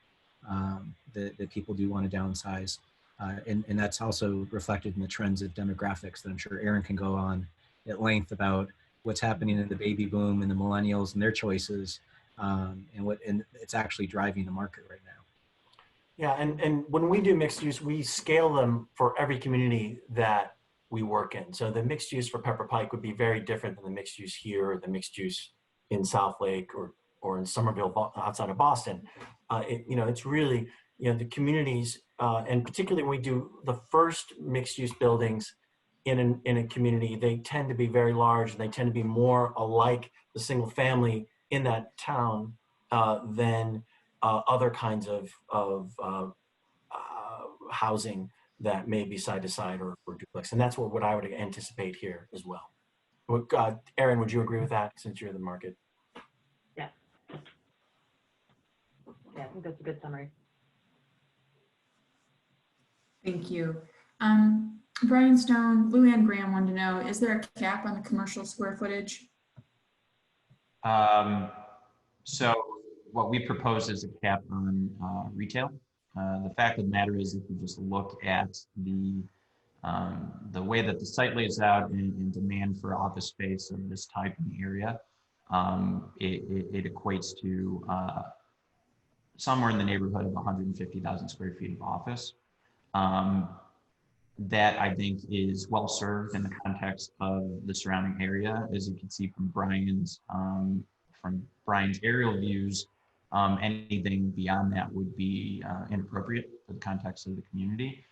that people do want to downsize. And that's also reflected in the trends of demographics that I'm sure Aaron can go on at length about what's happening in the baby boom and the millennials and their choices, and it's actually driving the market right now. Yeah, and when we do mixed use, we scale them for every community that we work in. So the mixed use for Pepper Pike would be very different than the mixed use here, or the mixed use in South Lake, or in Somerville outside of Boston. It's really, the communities, and particularly when we do the first mixed use buildings in a community, they tend to be very large, and they tend to be more alike the single family in that town than other kinds of housing that may be side to side or duplex. And that's what I would anticipate here as well. Aaron, would you agree with that, since you're in the market? Yeah. Yeah, I think that's a good summary. Thank you. Brian Stone, Luann Graham wanted to know, is there a cap on the commercial square footage? So what we propose is a cap on retail. The fact of the matter is, if you just look at the way that the site lays out and demand for office space of this type in the area, it equates to somewhere in the neighborhood of 150,000 square feet of office. That I think is well served in the context of the surrounding area. As you can see from Brian's aerial views, anything beyond that would be inappropriate for the context of the community.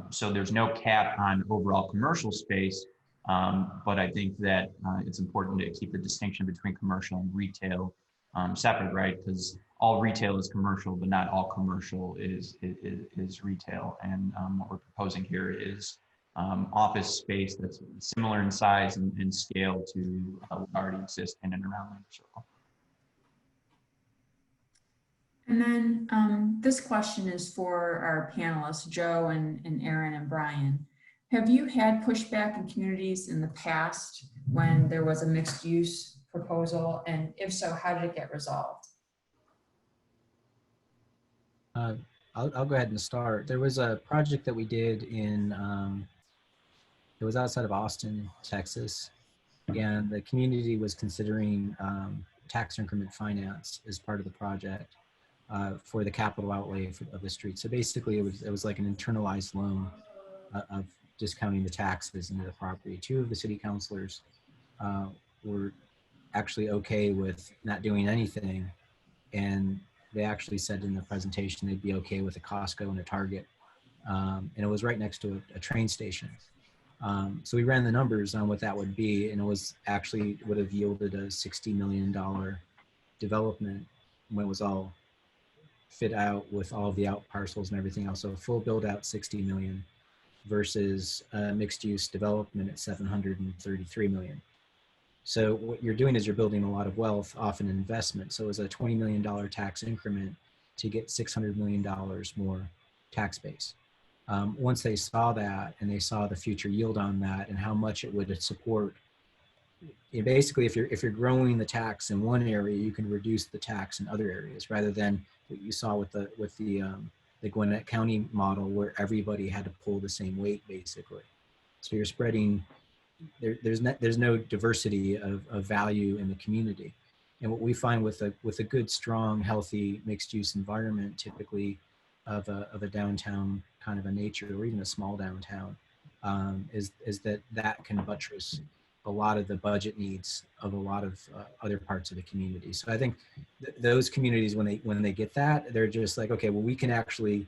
So there's no cap on overall commercial space, but I think that it's important to keep the distinction between commercial and retail separate, right? Because all retail is commercial, but not all commercial is retail. And what we're proposing here is office space that's similar in size and scale to what already exists in and around Labor Circle. And then this question is for our panelists, Joe and Aaron and Brian. Have you had pushback in communities in the past when there was a mixed use proposal? And if so, how did it get resolved? I'll go ahead and start. There was a project that we did it was outside of Austin, Texas, and the community was considering tax increment finance as part of the project for the capital outlay of the street. So basically it was like an internalized loan of discounting the taxes into the property. Two of the city councilors were actually okay with not doing anything, and they actually said in the presentation they'd be okay with a Costco and a Target, and it was right next to a train station. So we ran the numbers on what that would be, and it was actually would have yielded a $60 million development when it was all fit out with all the out parcels and everything else. So full build out 60 million versus mixed use development at 733 million. So what you're doing is you're building a lot of wealth off an investment. So it was a $20 million tax increment to get $600 million more tax base. Once they saw that and they saw the future yield on that and how much it would support, basically if you're growing the tax in one area, you can reduce the tax in other areas, rather than what you saw with the Gwinnett County model, where everybody had to pull the same weight basically. So you're spreading. There's no diversity of value in the community, and what we find with a good, strong, healthy mixed-use environment, typically of a downtown kind of a nature, or even a small downtown, is that can buttress a lot of the budget needs of a lot of other parts of the community. So I think those communities, when they get that, they're just like, okay, well, we can actually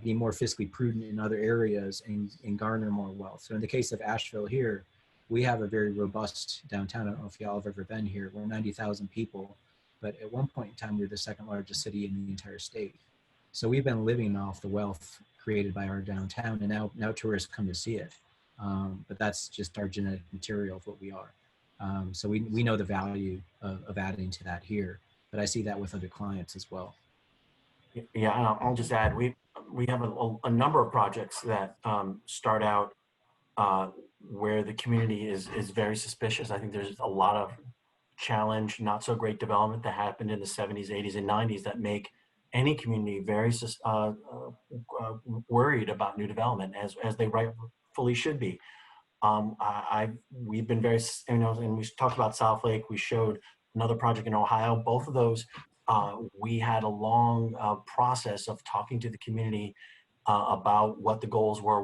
be more fiscally prudent in other areas and garner more wealth. So in the case of Asheville here, we have a very robust downtown. I don't know if y'all have ever been here. We're 90,000 people, but at one point in time, we were the second largest city in the entire state. So we've been living off the wealth created by our downtown, and now tourists come to see it. But that's just our genetic material of what we are. So we know the value of adding to that here, but I see that with other clients as well. Yeah, and I'll just add, we have a number of projects that start out where the community is very suspicious. I think there's a lot of challenge, not so great development that happened in the 70s, 80s, and 90s that make any community very worried about new development, as they rightfully should be. We've been very, and we talked about South Lake. We showed another project in Ohio. Both of those, we had a long process of talking to the community about what the goals were,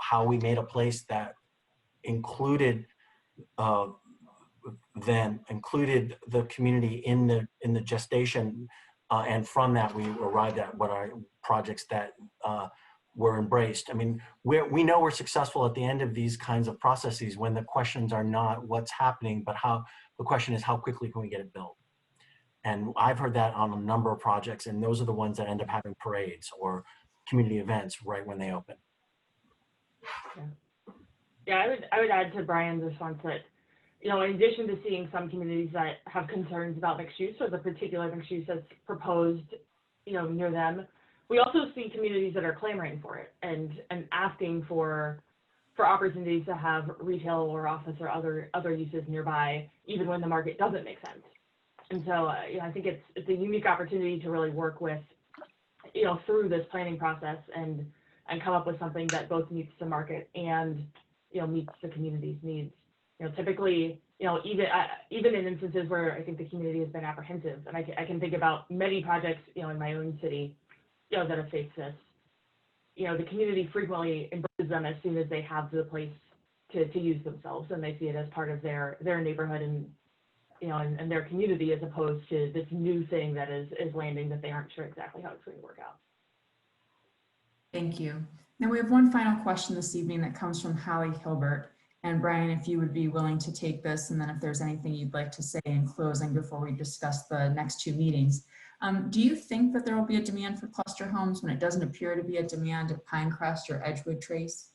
how we made a place that included the community in the gestation, and from that we arrived at what are projects that were embraced. I mean, we know we're successful at the end of these kinds of processes when the questions are not what's happening, but the question is how quickly can we get it built? And I've heard that on a number of projects, and those are the ones that end up having parades or community events right when they open. Yeah, I would add to Brian's response that, in addition to seeing some communities that have concerns about mixed use or the particular mixed use that's proposed, near them, we also see communities that are clamoring for it and asking for opportunities to have retail or office or other uses nearby, even when the market doesn't make sense. And so, I think it's a unique opportunity to really work with, through this planning process and come up with something that both meets the market and, meets the community's needs. Typically, even in instances where I think the community has been apprehensive, and I can think about many projects, in my own city, that have faced this. The community frequently embraces them as soon as they have the place to use themselves, and they see it as part of their neighborhood and and their community, as opposed to this new thing that is landing that they aren't sure exactly how it's going to work out. Thank you. Now we have one final question this evening that comes from Holly Hilbert. And Brian, if you would be willing to take this, and then if there's anything you'd like to say in closing before we discuss the next two meetings. Do you think that there will be a demand for cluster homes when it doesn't appear to be a demand at Pinecrest or Edgewood Trace?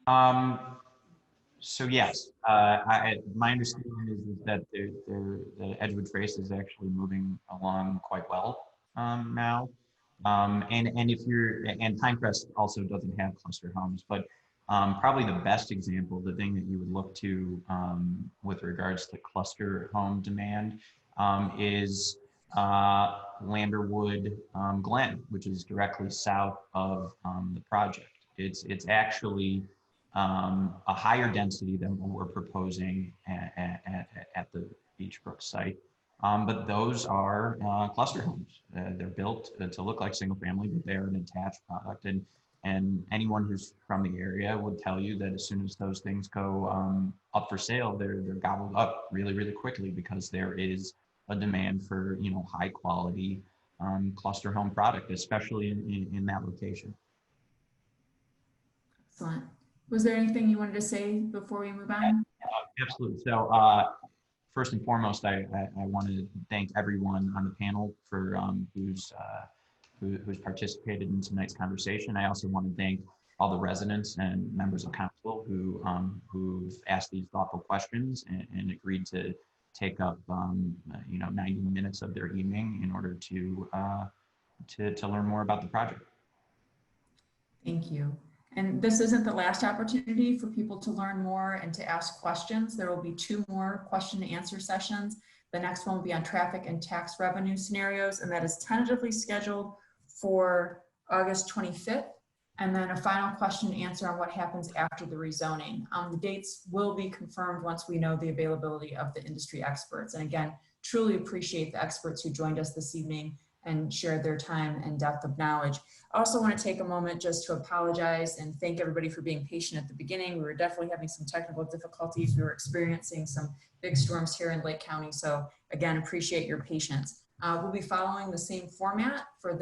So yes, my understanding is that the Edgewood Trace is actually moving along quite well now. And Pinecrest also doesn't have cluster homes, but probably the best example, the thing that you would look to with regards to cluster home demand is Landerwood Glen, which is directly south of the project. It's actually a higher density than what we're proposing at the Beachbrook site. But those are cluster homes. They're built to look like single family, but they're an attached product. And anyone who's from the area would tell you that as soon as those things go up for sale, they're gobbled up really, really quickly, because there is a demand for high quality cluster home product, especially in that location. Excellent. Was there anything you wanted to say before we move on? Absolutely. So first and foremost, I want to thank everyone on the panel for who's participated in tonight's conversation. I also want to thank all the residents and members of council who've asked these thoughtful questions and agreed to take up 90 minutes of their evening in order to learn more about the project. Thank you. And this isn't the last opportunity for people to learn more and to ask questions. There will be 2 more question and answer sessions. The next one will be on traffic and tax revenue scenarios, and that is tentatively scheduled for August 25th. And then a final question and answer on what happens after the rezoning. The dates will be confirmed once we know the availability of the industry experts. And again, truly appreciate the experts who joined us this evening and shared their time and depth of knowledge. I also want to take a moment just to apologize and thank everybody for being patient at the beginning. We were definitely having some technical difficulties. We were experiencing some big storms here in Lake County. So again, appreciate your patience. We'll be following the same format for